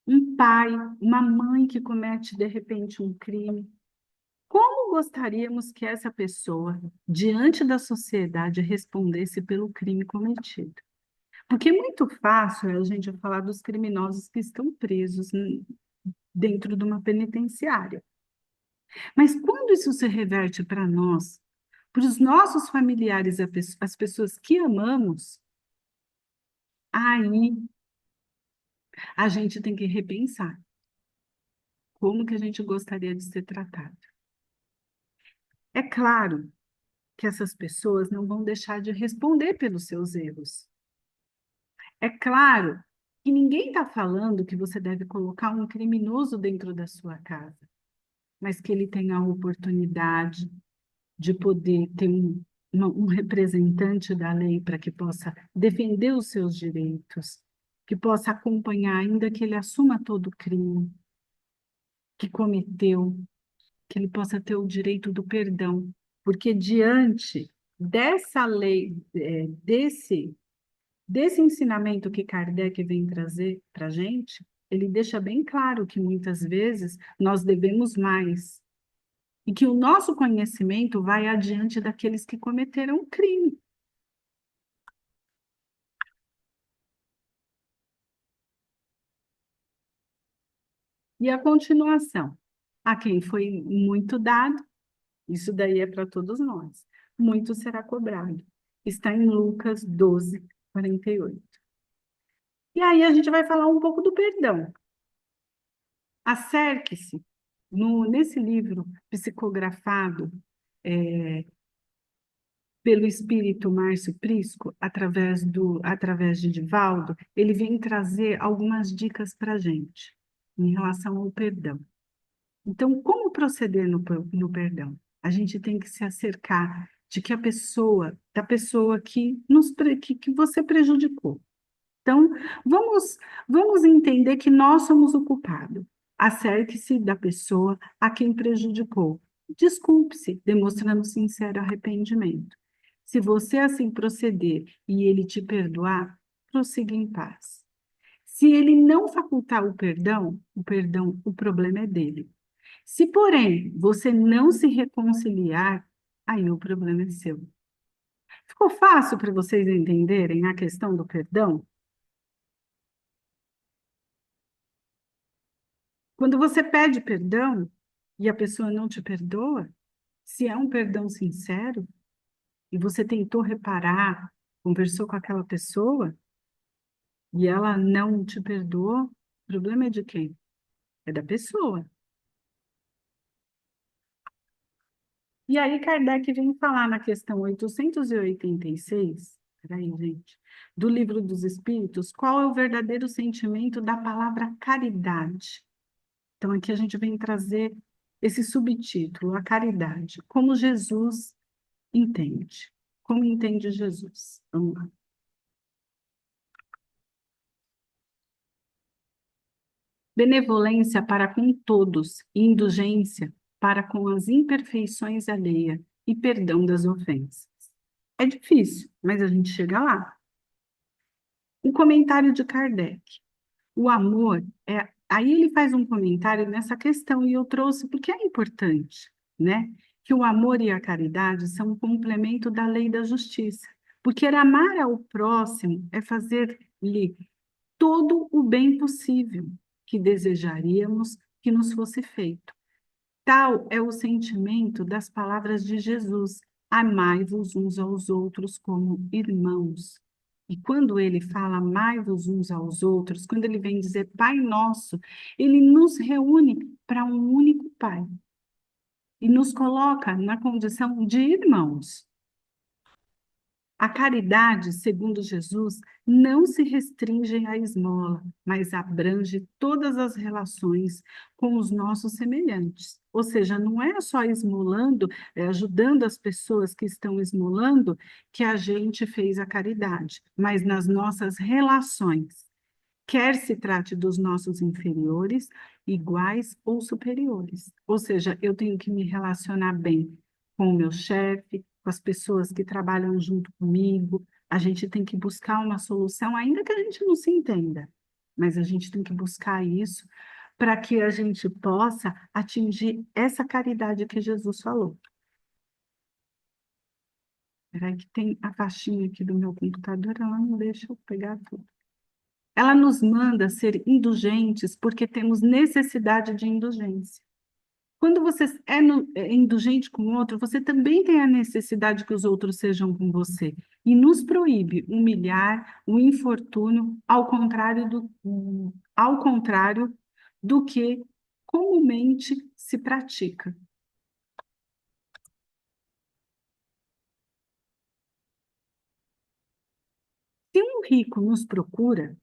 um pai, uma mãe que comete de repente um crime. Como gostaríamos que essa pessoa, diante da sociedade, respondesse pelo crime cometido? Porque é muito fácil a gente falar dos criminosos que estão presos dentro de uma penitenciária. Mas quando isso se reverte para nós, para os nossos familiares, as pessoas que amamos, aí a gente tem que repensar como que a gente gostaria de ser tratado. É claro que essas pessoas não vão deixar de responder pelos seus erros. É claro que ninguém está falando que você deve colocar um criminoso dentro da sua casa, mas que ele tenha a oportunidade de poder ter um representante da lei para que possa defender os seus direitos, que possa acompanhar, ainda que ele assuma todo o crime que cometeu, que ele possa ter o direito do perdão, porque diante dessa lei, desse ensinamento que Kardec vem trazer para a gente, ele deixa bem claro que muitas vezes nós devemos mais e que o nosso conhecimento vai adiante daqueles que cometeram o crime. E a continuação. A quem foi muito dado, isso daí é para todos nós. Muito será cobrado. Está em Lucas 12, 48. E aí a gente vai falar um pouco do perdão. Acerque-se, nesse livro psicografado pelo espírito Márcio Prisco, através de Divaldo, ele vem trazer algumas dicas para a gente em relação ao perdão. Então, como proceder no perdão? A gente tem que se acercar de que da pessoa que você prejudicou. Então, vamos entender que nós somos o culpado. Acerque-se da pessoa a quem prejudicou. Desculpe-se, demonstrando sincero arrependimento. Se você assim proceder e ele te perdoar, prossiga em paz. Se ele não facultar o problema é dele. Se, porém, você não se reconciliar, aí o problema é seu. Ficou fácil para vocês entenderem a questão do perdão? Quando você pede perdão e a pessoa não te perdoa, se é um perdão sincero e você tentou reparar, conversou com aquela pessoa e ela não te perdoou, o problema é de quem? É da pessoa. E aí Kardec vem falar na questão 886, peraí, gente, do Livro dos Espíritos, qual é o verdadeiro sentimento da palavra caridade. Então, aqui a gente vem trazer esse subtítulo, a caridade, como Jesus entende. Como entende Jesus? Vamos lá. benevolência para com todos, e indulgência para com as imperfeições alheias e perdão das ofensas. É difícil, mas a gente chega lá. O comentário de Kardec. O amor é. Aí ele faz um comentário nessa questão, e eu trouxe porque é importante, né? Que o amor e a caridade são um complemento da lei da justiça. Porque amar ao próximo é fazer-lhe todo o bem possível que desejaríamos que nos fosse feito. Tal é o sentimento das palavras de Jesus: amai-vos uns aos outros como irmãos. E quando ele fala amai-vos uns aos outros, quando ele vem dizer Pai Nosso, ele nos reúne para um único Pai e nos coloca na condição de irmãos. A caridade, segundo Jesus, não se restringe à esmola, mas abrange todas as relações com os nossos semelhantes. Ou seja, não é só esmolando, ajudando as pessoas que estão esmolando, que a gente fez a caridade, mas nas nossas relações. Quer se trate dos nossos inferiores, iguais ou superiores. Ou seja, eu tenho que me relacionar bem com o meu chefe, com as pessoas que trabalham junto comigo. A gente tem que buscar uma solução, ainda que a gente não se entenda, mas a gente tem que buscar isso para que a gente possa atingir essa caridade que Jesus falou. Espera aí que tem a caixinha aqui do meu computador, ela não deixa eu pegar tudo. Ela nos manda ser indulgentes porque temos necessidade de indulgência. Quando você é indulgente com o outro, você também tem a necessidade que os outros sejam com você. E nos proíbe humilhar o infortúnio, ao contrário do que comumente se pratica. Se um rico nos procura,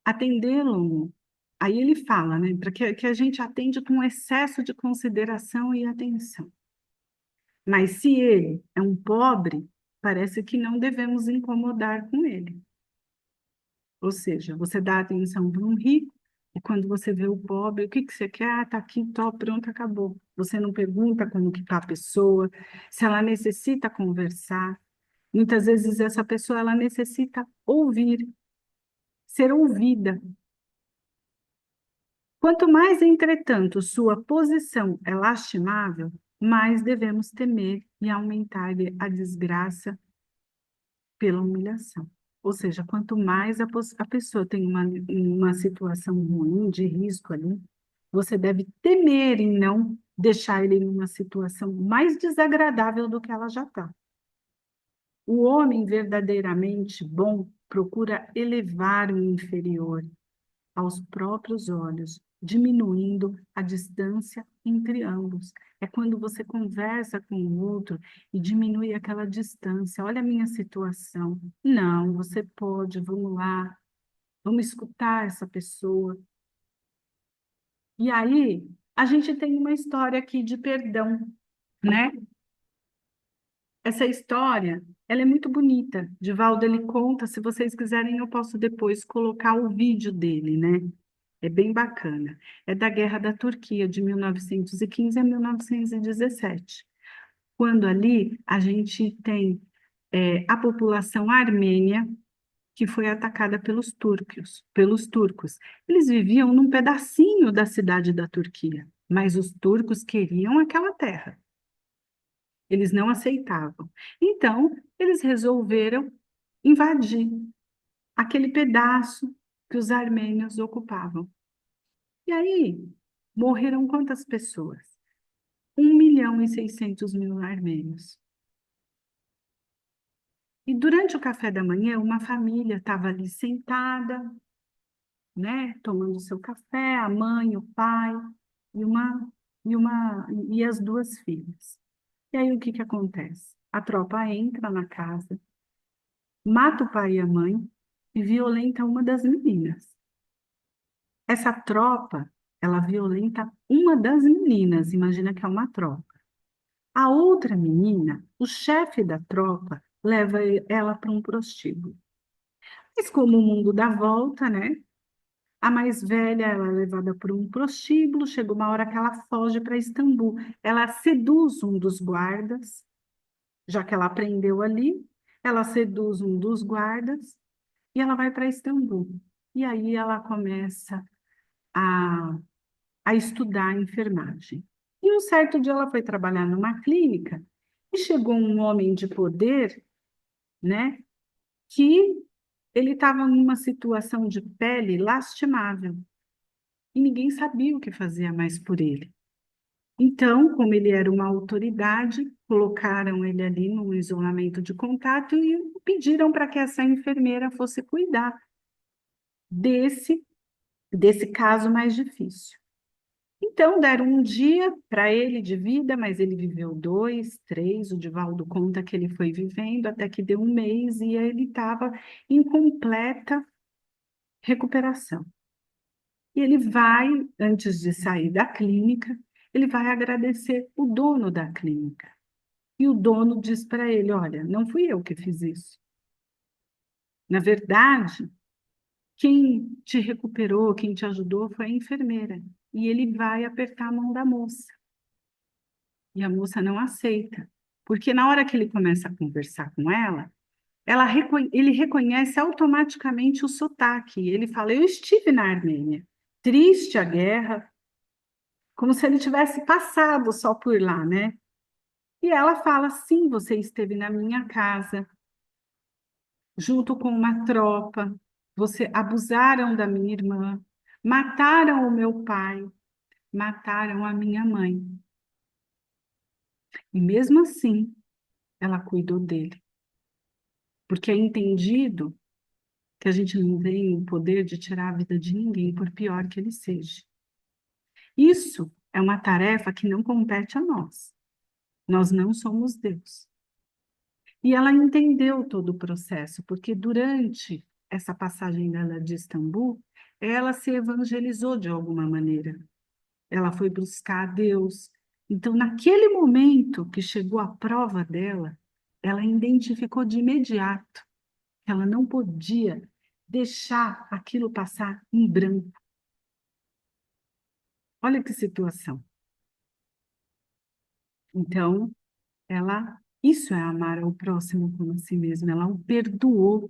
atendê-lo. Aí ele fala, né, para que a gente atende com excesso de consideração e atenção. Mas se ele é um pobre, parece que não devemos incomodar com ele. Ou seja, você dá atenção para um rico, e quando você vê o pobre, o que que você quer? Ah, tá aqui, tô, pronto, acabou. Você não pergunta como que está a pessoa, se ela necessita conversar. Muitas vezes essa pessoa ela necessita ouvir, ser ouvida. Quanto mais, entretanto, sua posição é lastimável, mais devemos temer e aumentar a desgraça pela humilhação. Ou seja, quanto mais a pessoa tem uma situação ruim, de risco ali, você deve temer em não deixar ele em uma situação mais desagradável do que ela já está. O homem verdadeiramente bom procura elevar o inferior aos próprios olhos, diminuindo a distância entre ambos. É quando você conversa com o outro e diminui aquela distância. Olha a minha situação. Não, você pode, vamos lá, vamos escutar essa pessoa. E aí, a gente tem uma história aqui de perdão, né? Essa história, ela é muito bonita. Divaldo, ele conta, se vocês quiserem, eu posso depois colocar o vídeo dele, né? É bem bacana. É da Guerra da Turquia, de 1915 a 1917. Quando ali a gente tem a população armênia que foi atacada pelos turcos. Eles viviam num pedacinho da cidade da Turquia, mas os turcos queriam aquela terra. Eles não aceitavam. Então, eles resolveram invadir aquele pedaço que os armênios ocupavam. E aí, morreram quantas pessoas? 1.600.000 armênios. E durante o café da manhã, uma família estava ali sentada, né, tomando seu café, a mãe, o pai e as duas filhas. E aí o que que acontece? A tropa entra na casa, mata o pai e a mãe e violenta uma das meninas. Essa tropa, ela violenta uma das meninas, imagina que é uma tropa. A outra menina, o chefe da tropa, leva ela para um prostíbulo. Mas como o mundo dá volta, né? A mais velha, ela é levada por um prostíbulo, chega uma hora que ela foge para Istambul. Ela seduz um dos guardas, já que ela aprendeu ali, ela seduz um dos guardas e ela vai para Istambul. E aí ela começa a, a estudar enfermagem. E um certo dia ela foi trabalhar numa clínica e chegou um homem de poder, né, que ele estava numa situação de pele lastimável e ninguém sabia o que fazia mais por ele. Então, como ele era uma autoridade, colocaram ele ali num isolamento de contato e pediram para que essa enfermeira fosse cuidar desse, desse caso mais difícil. Então, deram um dia para ele de vida, mas ele viveu 2, 3. O Divaldo conta que ele foi vivendo até que deu um mês e ele estava em completa recuperação. E ele vai, antes de sair da clínica, ele vai agradecer o dono da clínica. E o dono diz para ele: Olha, não fui eu que fiz isso. Na verdade, quem te recuperou, quem te ajudou foi a enfermeira. E ele vai apertar a mão da moça. E a moça não aceita. Porque na hora que ele começa a conversar com ela, ele reconhece automaticamente o sotaque. Ele fala: Eu estive na Armênia. Triste a guerra, como se ele tivesse passado só por lá, né? E ela fala: Sim, você esteve na minha casa, junto com uma tropa, você abusaram da minha irmã, mataram o meu pai, mataram a minha mãe. E mesmo assim, ela cuidou dele, porque é entendido que a gente não tem o poder de tirar a vida de ninguém, por pior que ele seja. Isso é uma tarefa que não compete a nós. Nós não somos Deus. E ela entendeu todo o processo, porque durante essa passagem dela de Istambul, ela se evangelizou de alguma maneira. Ela foi buscar a Deus. Então, naquele momento que chegou a prova dela, ela identificou de imediato que ela não podia deixar aquilo passar em branco. Olha que situação. Então, isso é amar ao próximo como a si mesmo. Ela o perdoou.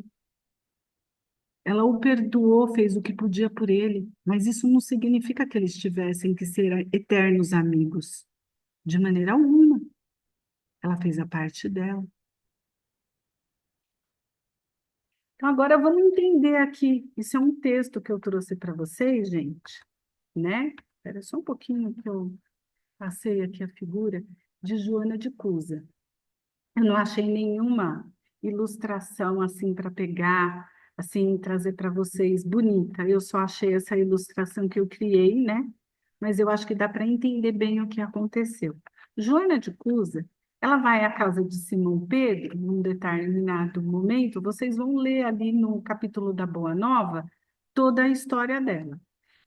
Ela o perdoou, fez o que podia por ele, mas isso não significa que eles tivessem que ser eternos amigos. De maneira alguma. Ela fez a parte dela. Então, agora vamos entender aqui. Isso é um texto que eu trouxe para vocês, gente, né? Espera só um pouquinho que eu passei aqui a figura de Joana de Cusa. Eu não achei nenhuma ilustração assim para pegar, assim, trazer para vocês bonita. Eu só achei essa ilustração que eu criei, né? Mas eu acho que dá para entender bem o que aconteceu. Joana de Cusa, ela vai à casa de Simão Pedro, num determinado momento, vocês vão ler ali no capítulo da Boa Nova toda a história dela.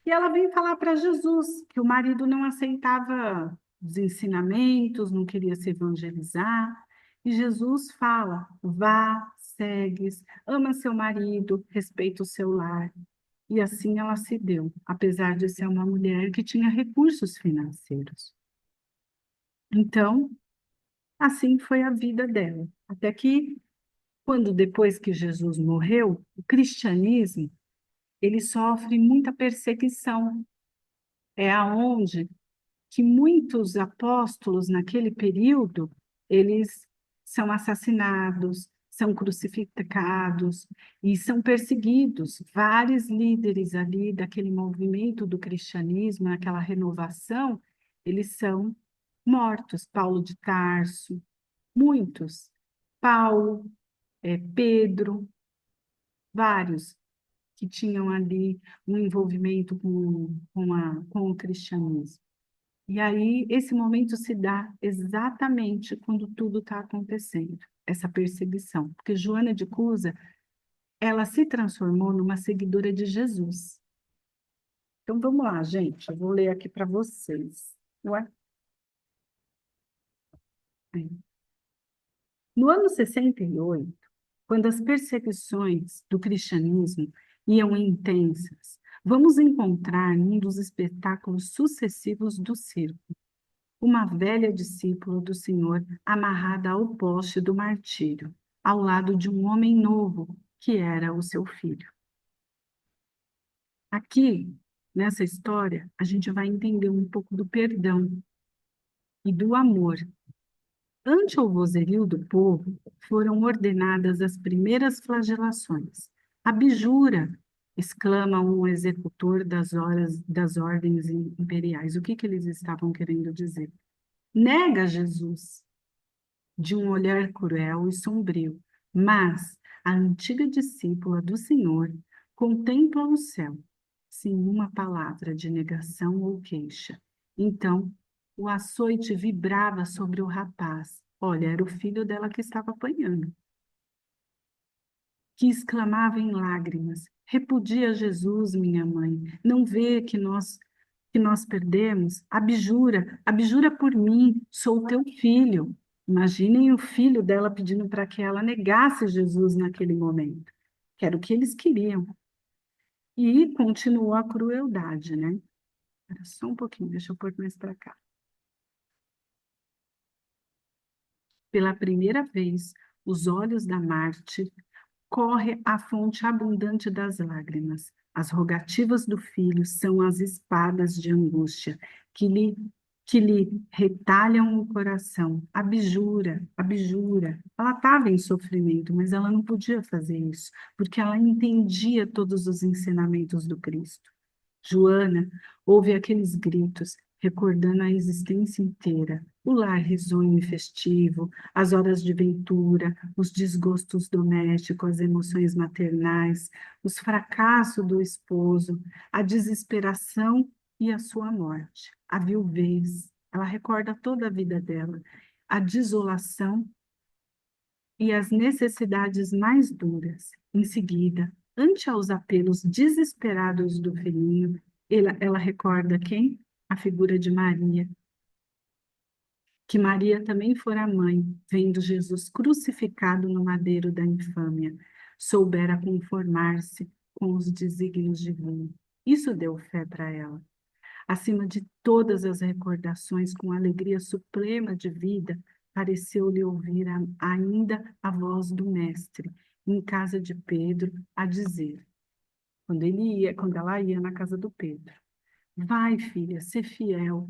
E ela vem falar para Jesus que o marido não aceitava os ensinamentos, não queria se evangelizar. E Jesus fala: vá, segues, ama seu marido, respeita o seu lar. E assim ela se deu, apesar de ser uma mulher que tinha recursos financeiros. Então, assim foi a vida dela. Até que, quando depois que Jesus morreu, o cristianismo, ele sofre muita perseguição. É aonde que muitos apóstolos naquele período, eles são assassinados, são crucificados e são perseguidos. Vários líderes ali daquele movimento do cristianismo, naquela renovação, eles são mortos. Paulo de Tarso, muitos. Paulo, Pedro, vários que tinham ali um envolvimento com o cristianismo. E aí, esse momento se dá exatamente quando tudo está acontecendo, essa perseguição. Porque Joana de Cusa, ela se transformou numa seguidora de Jesus. Então, vamos lá, gente. Eu vou ler aqui para vocês. Ué? No ano 68, quando as perseguições do cristianismo iam intensas, vamos encontrar num dos espetáculos sucessivos do circo uma velha discípula do Senhor amarrada ao poste do martírio, ao lado de um homem novo, que era o seu filho. Aqui, nessa história, a gente vai entender um pouco do perdão e do amor. Ante o vozerio do povo, foram ordenadas as primeiras flagelações. Abjura, exclama um executor das ordens imperiais. O que eles estavam querendo dizer? Nega Jesus, de um olhar cruel e sombrio, mas a antiga discípula do Senhor contempla o céu, sem uma palavra de negação ou queixa. Então, o açoite vibrava sobre o rapaz. Olha, era o filho dela que estava apanhando, que exclamava em lágrimas: Repudia Jesus, minha mãe. Não vê que nós perdemos? Abjura, abjura por mim, sou teu filho. Imaginem o filho dela pedindo para que ela negasse Jesus naquele momento, que era o que eles queriam. E continuou a crueldade, né? Espera só um pouquinho, deixa eu pôr mais para cá. Pela primeira vez, os olhos da Marte corre a fonte abundante das lágrimas. As rogativas do filho são as espadas de angústia que lhe retalham o coração. Abjura, abjura. Ela estava em sofrimento, mas ela não podia fazer isso, porque ela entendia todos os ensinamentos do Cristo. Joana ouve aqueles gritos, recordando a existência inteira, o lar risonho e festivo, as horas de ventura, os desgostos domésticos, as emoções maternais, os fracassos do esposo, a desesperação e a sua morte, a viuvez. Ela recorda toda a vida dela, a desolação e as necessidades mais duras. Em seguida, ante aos apelos desesperados do filhinho, ela recorda quem? A figura de Maria, que Maria também fora mãe, vendo Jesus crucificado no madeiro da infâmia, soubera conformar-se com os desígnios divinos. Isso deu fé para ela. Acima de todas as recordações, com alegria suprema de vida, pareceu-lhe ouvir ainda a voz do Mestre, em casa de Pedro, a dizer, quando ela ia na casa do Pedro: Vai, filha, ser fiel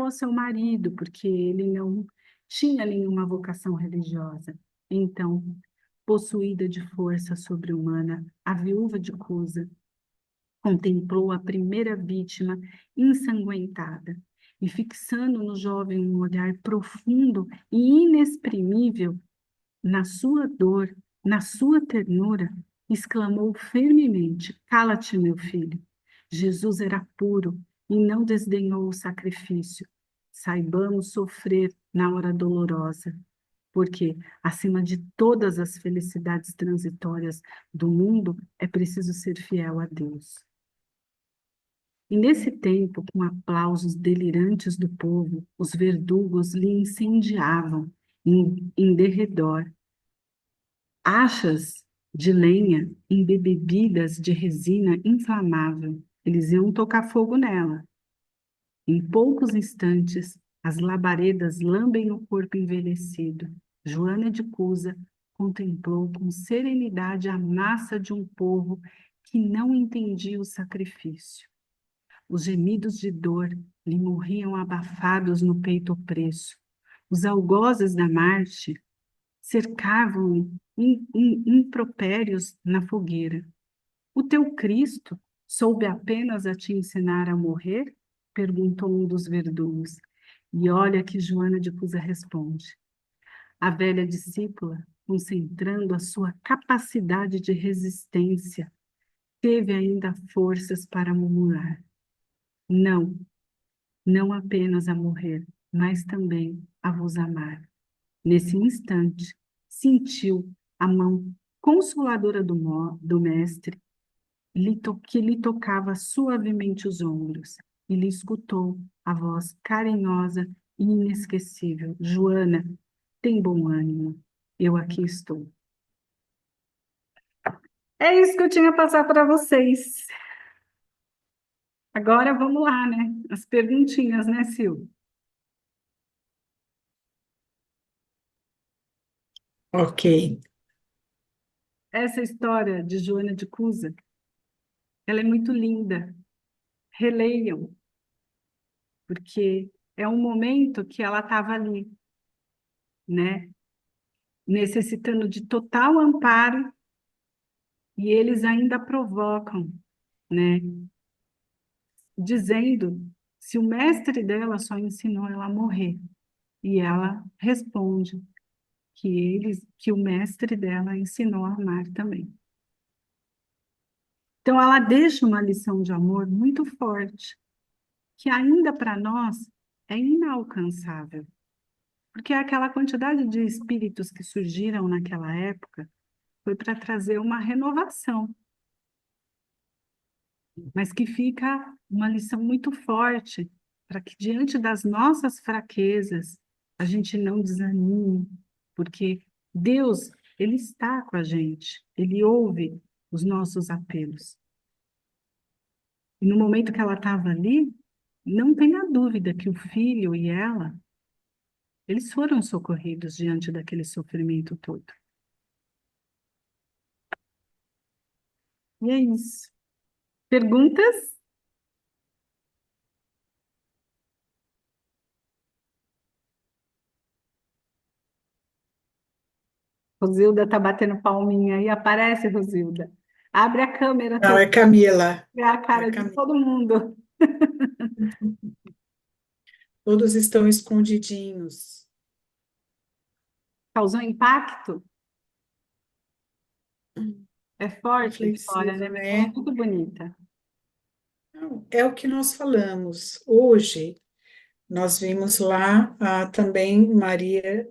ao seu marido, porque ele não tinha nenhuma vocação religiosa. Então, possuída de força sobre-humana, a viúva de Cusa contemplou a primeira vítima ensanguentada e, fixando no jovem um olhar profundo e inexprimível, na sua dor, na sua ternura, exclamou firmemente: Cala-te, meu filho. Jesus era puro e não desdenhou o sacrifício. Saibamos sofrer na hora dolorosa, porque, acima de todas as felicidades transitórias do mundo, é preciso ser fiel a Deus. E nesse tempo, com aplausos delirantes do povo, os verdugos lhe incendiavam em derredor achas de lenha embebidas de resina inflamável. Eles iam tocar fogo nela. Em poucos instantes, as labaredas lambem o corpo envelhecido. Joana de Cusa contemplou com serenidade a massa de um povo que não entendia o sacrifício. Os gemidos de dor lhe morriam abafados no peito opresso. Os algozes da Marte cercavam impropérios na fogueira. O teu Cristo soube apenas a te ensinar a morrer? Perguntou um dos verdugos. E olha que Joana de Cusa responde. A velha discípula, concentrando a sua capacidade de resistência, teve ainda forças para murmurar. Não, não apenas a morrer, mas também a vos amar. Nesse instante, sentiu a mão consoladora do mestre que lhe tocava suavemente os ombros e lhe escutou a voz carinhosa e inesquecível: Joana, tem bom ânimo, eu aqui estou. É isso que eu tinha a passar para vocês. Agora vamos lá, né? As perguntinhas, né, Sil?
Ok.
Essa história de Joana de Cusa, ela é muito linda. Releiam, porque é um momento que ela estava ali, né? Necessitando de total amparo e eles ainda provocam, né? Dizendo se o mestre dela só ensinou ela a morrer. E ela responde que o mestre dela ensinou a amar também. Então ela deixa uma lição de amor muito forte, que ainda para nós é inalcançável, porque aquela quantidade de espíritos que surgiram naquela época foi para trazer uma renovação, mas que fica uma lição muito forte para que diante das nossas fraquezas a gente não desanime, porque Deus, ele está com a gente, ele ouve os nossos apelos. E no momento que ela estava ali, não tenha dúvida que o filho e ela, eles foram socorridos diante daquele sofrimento todo. E é isso. Perguntas? Rosilda está batendo palminha aí. Aparece, Rosilda. Abre a câmera,
Não,
todo
é Camila.
ver a
É
cara de
Camila.
todo mundo.
Todos estão escondidinhos.
Causou impacto? É forte a história, né?
Reflexivo,
Mas ela é
né?
muito bonita.
Não, é o que nós falamos. Hoje, nós vimos lá também Maria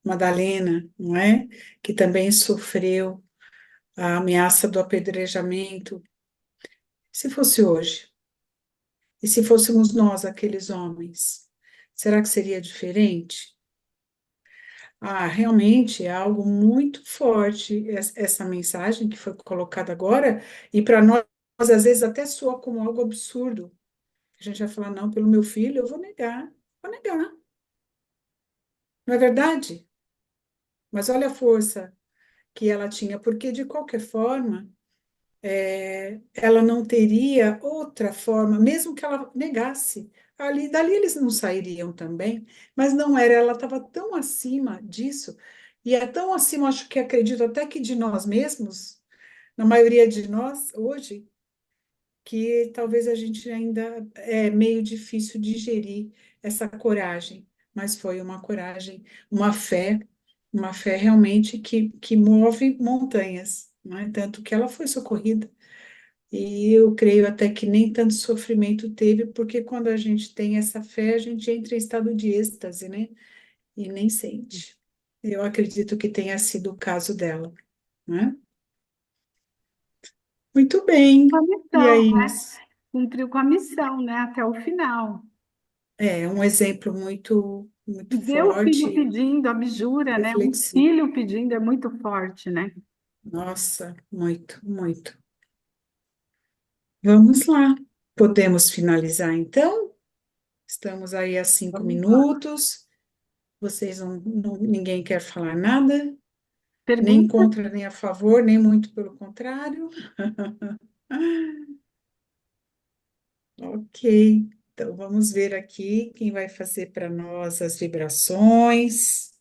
Madalena, não é? Que também sofreu a ameaça do apedrejamento. Se fosse hoje, e se fôssemos nós, aqueles homens, será que seria diferente? Ah, realmente é algo muito forte essa mensagem que foi colocada agora, e para nós, às vezes, até soa como algo absurdo. A gente vai falar, não, pelo meu filho, eu vou negar, não é verdade? Mas olha a força que ela tinha, porque de qualquer forma, ela não teria outra forma, mesmo que ela negasse. Ali, dali eles não sairiam também, mas não era, ela estava tão acima disso, e é tão acima, acho que acredito até que de nós mesmos, na maioria de nós hoje, que talvez a gente ainda é meio difícil digerir essa coragem, mas foi uma coragem, uma fé realmente que move montanhas, não é? Tanto que ela foi socorrida. E eu creio até que nem tanto sofrimento teve, porque quando a gente tem essa fé, a gente entra em estado de êxtase, né? E nem sente. Eu acredito que tenha sido o caso dela, né? Muito
Com a
bem. E
missão,
aí,
né? Cumpriu com a missão, né? Até o final.
é um exemplo muito,
E
muito
ver o filho
forte,
pedindo, abjura, né? Um
reflexivo.
filho pedindo é muito forte, né?
Nossa, muito, muito. Vamos lá. Podemos finalizar então? Estamos aí a cinco
Vamos lá.
minutos. Vocês ninguém quer falar nada? Nem
Pergunta?
contra, nem a favor, nem muito pelo contrário. Ok, então vamos ver aqui quem vai fazer para nós as vibrações,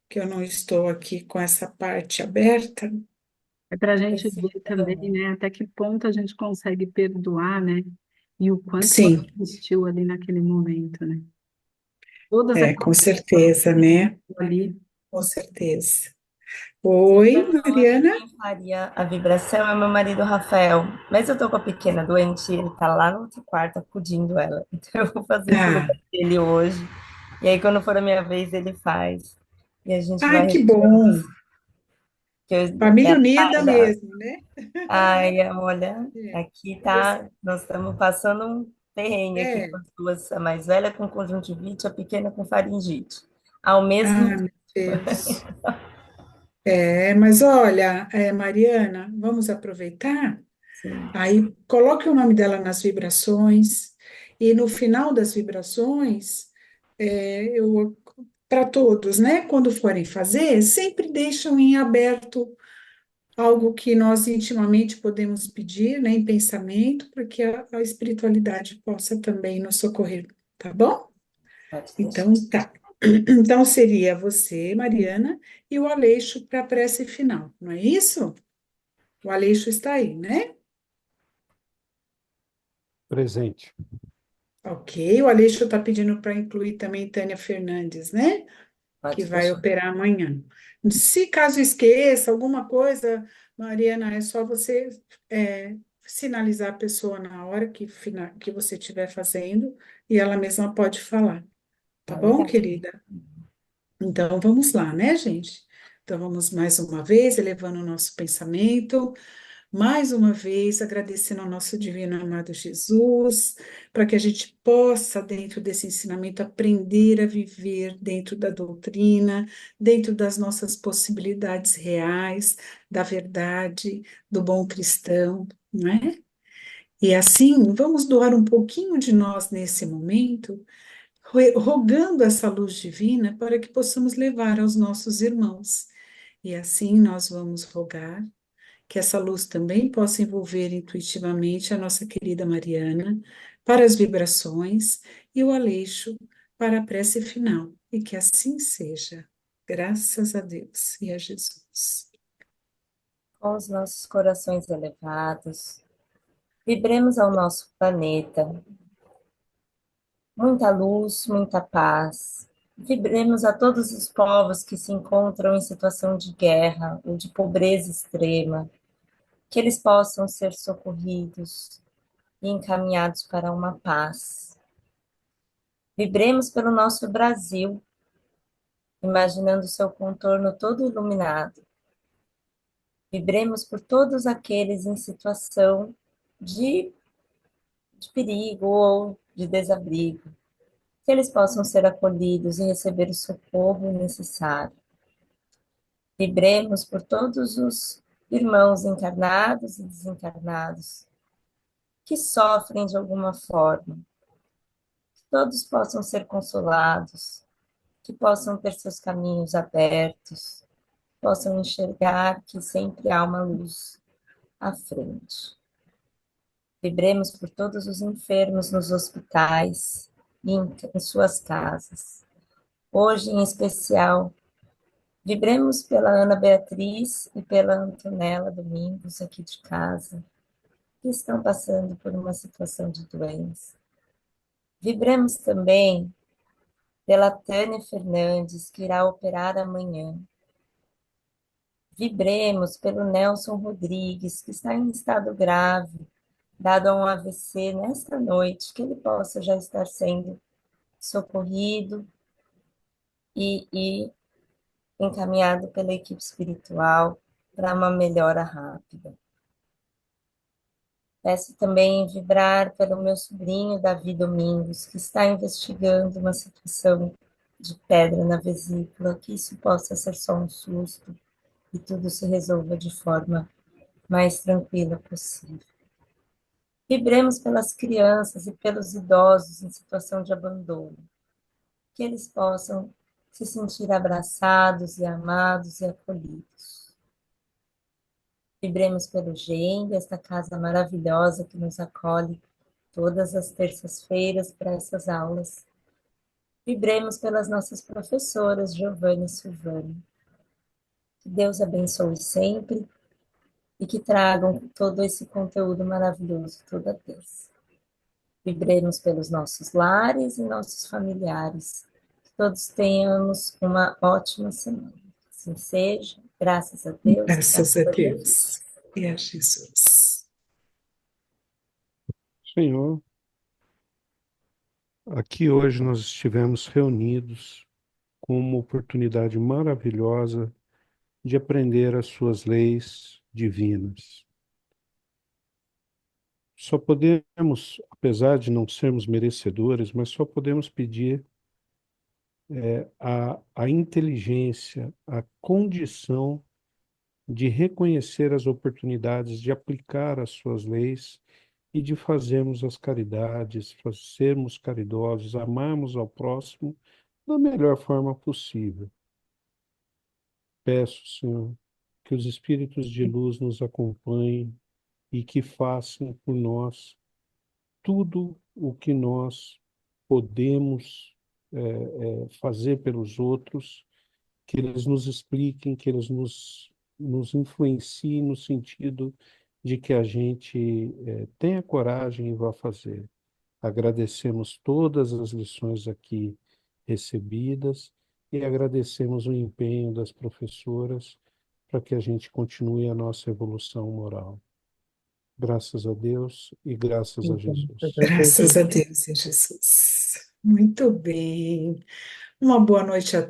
que eu não estou aqui com essa parte aberta.
É para a
Vai
gente
ser
ver também,
Carol.
né? Até que ponto a gente consegue perdoar, né? E o quanto ela
Sim,
existiu ali naquele momento, né? Todas
com
aquelas
certeza, né?
ali.
Com certeza. Oi, Mariana?
Quem faria a vibração é meu marido Rafael, mas eu tô com a pequena doente, ele tá lá no outro quarto acudindo ela. Então eu vou fazer pro lugar
Ah,
dele hoje. E aí quando for a minha vez, ele faz. E a gente vai
que
retirando
bom.
os que
Família
ela
unida
já.
mesmo, né?
Ai, olha,
É,
aqui
você-
tá, nós estamos passando um perrengue aqui com
é.
as duas, a mais velha com conjuntivite, a pequena com faringite. Ao mesmo
Ah, meu Deus. Mas olha, Mariana, vamos aproveitar.
sim.
Aí coloque o nome dela nas vibrações e no final das vibrações, eu para todos, né? Quando forem fazer, sempre deixam em aberto algo que nós intimamente podemos pedir, né, em pensamento, para que a espiritualidade possa também nos socorrer, tá bom?
Pode deixar.
Então, tá. Então seria você, Mariana, e o Aleixo para a prece final, não é isso? O Aleixo está aí, né?
Presente.
Ok, o Aleixo está pedindo para incluir também Tânia Fernandes, né? Que
Pode
vai
deixar.
operar amanhã. Se caso esqueça alguma coisa, Mariana, é só você sinalizar a pessoa na hora que você estiver fazendo e ela mesma pode falar, tá
Tá
bom,
legal.
querida? Então vamos lá, né, gente? Então vamos mais uma vez elevando o nosso pensamento. Mais uma vez, agradecendo ao nosso divino amado Jesus, para que a gente possa, dentro desse ensinamento, aprender a viver dentro da doutrina, dentro das nossas possibilidades reais, da verdade, do bom cristão, não é? E assim, vamos doar um pouquinho de nós nesse momento, rogando essa luz divina para que possamos levar aos nossos irmãos. E assim nós vamos rogar que essa luz também possa envolver intuitivamente a nossa querida Mariana para as vibrações e o Aleixo para a prece final, e que assim seja. Graças a Deus e a Jesus.
Com os nossos corações elevados, vibremos ao nosso planeta. Muita luz, muita paz. Vibremos a todos os povos que se encontram em situação de guerra ou de pobreza extrema, que eles possam ser socorridos e encaminhados para uma paz. Vibremos pelo nosso Brasil, imaginando seu contorno todo iluminado. Vibremos por todos aqueles em situação de, de perigo ou de desabrigo, que eles possam ser acolhidos e receber o socorro necessário. Vibremos por todos os irmãos encarnados e desencarnados que sofrem de alguma forma, que todos possam ser consolados, que possam ter seus caminhos abertos, possam enxergar que sempre há uma luz à frente. Vibremos por todos os enfermos nos hospitais e em suas casas. Hoje, em especial, vibremos pela Ana Beatriz e pela Antonella Domingos, aqui de casa, que estão passando por uma situação de doença. Vibremos também pela Tânia Fernandes, que irá operar amanhã. Vibremos pelo Nelson Rodrigues, que está em estado grave, dado a um AVC nesta noite, que ele possa já estar sendo socorrido e encaminhado pela equipe espiritual para uma melhora rápida. Peço também vibrar pelo meu sobrinho Davi Domingos, que está investigando uma situação de pedra na vesícula, que isso possa ser só um susto e tudo se resolva de forma mais tranquila possível. Vibremos pelas crianças e pelos idosos em situação de abandono, que eles possam se sentir abraçados e amados e acolhidos. Vibremos pelo GEM, esta casa maravilhosa que nos acolhe todas as terças-feiras para essas aulas. Vibremos pelas nossas professoras, Giovanna e Silvana. Que Deus abençoe sempre e que tragam todo esse conteúdo maravilhoso toda vez. Vibremos pelos nossos lares e nossos familiares. Que todos tenhamos uma ótima semana. Assim seja, graças a Deus,
Graças a
graças a Jesus.
Deus e a Jesus.
Senhor, aqui hoje nós estivemos reunidos com uma oportunidade maravilhosa de aprender as suas leis divinas. Só podemos, apesar de não sermos merecedores, mas só podemos pedir a inteligência, a condição de reconhecer as oportunidades, de aplicar as suas leis e de fazermos as caridades, sermos caridosos, amarmos ao próximo da melhor forma possível. Peço, Senhor, que os espíritos de luz nos acompanhem e que façam por nós tudo o que nós podemos fazer pelos outros, que eles nos expliquem, que eles nos influenciem no sentido de que a gente tenha coragem e vá fazer. Agradecemos todas as lições aqui recebidas e agradecemos o empenho das professoras para que a gente continue a nossa evolução moral. Graças a Deus e graças a Jesus.
Graças a Deus e a Jesus. Muito bem. Uma boa noite a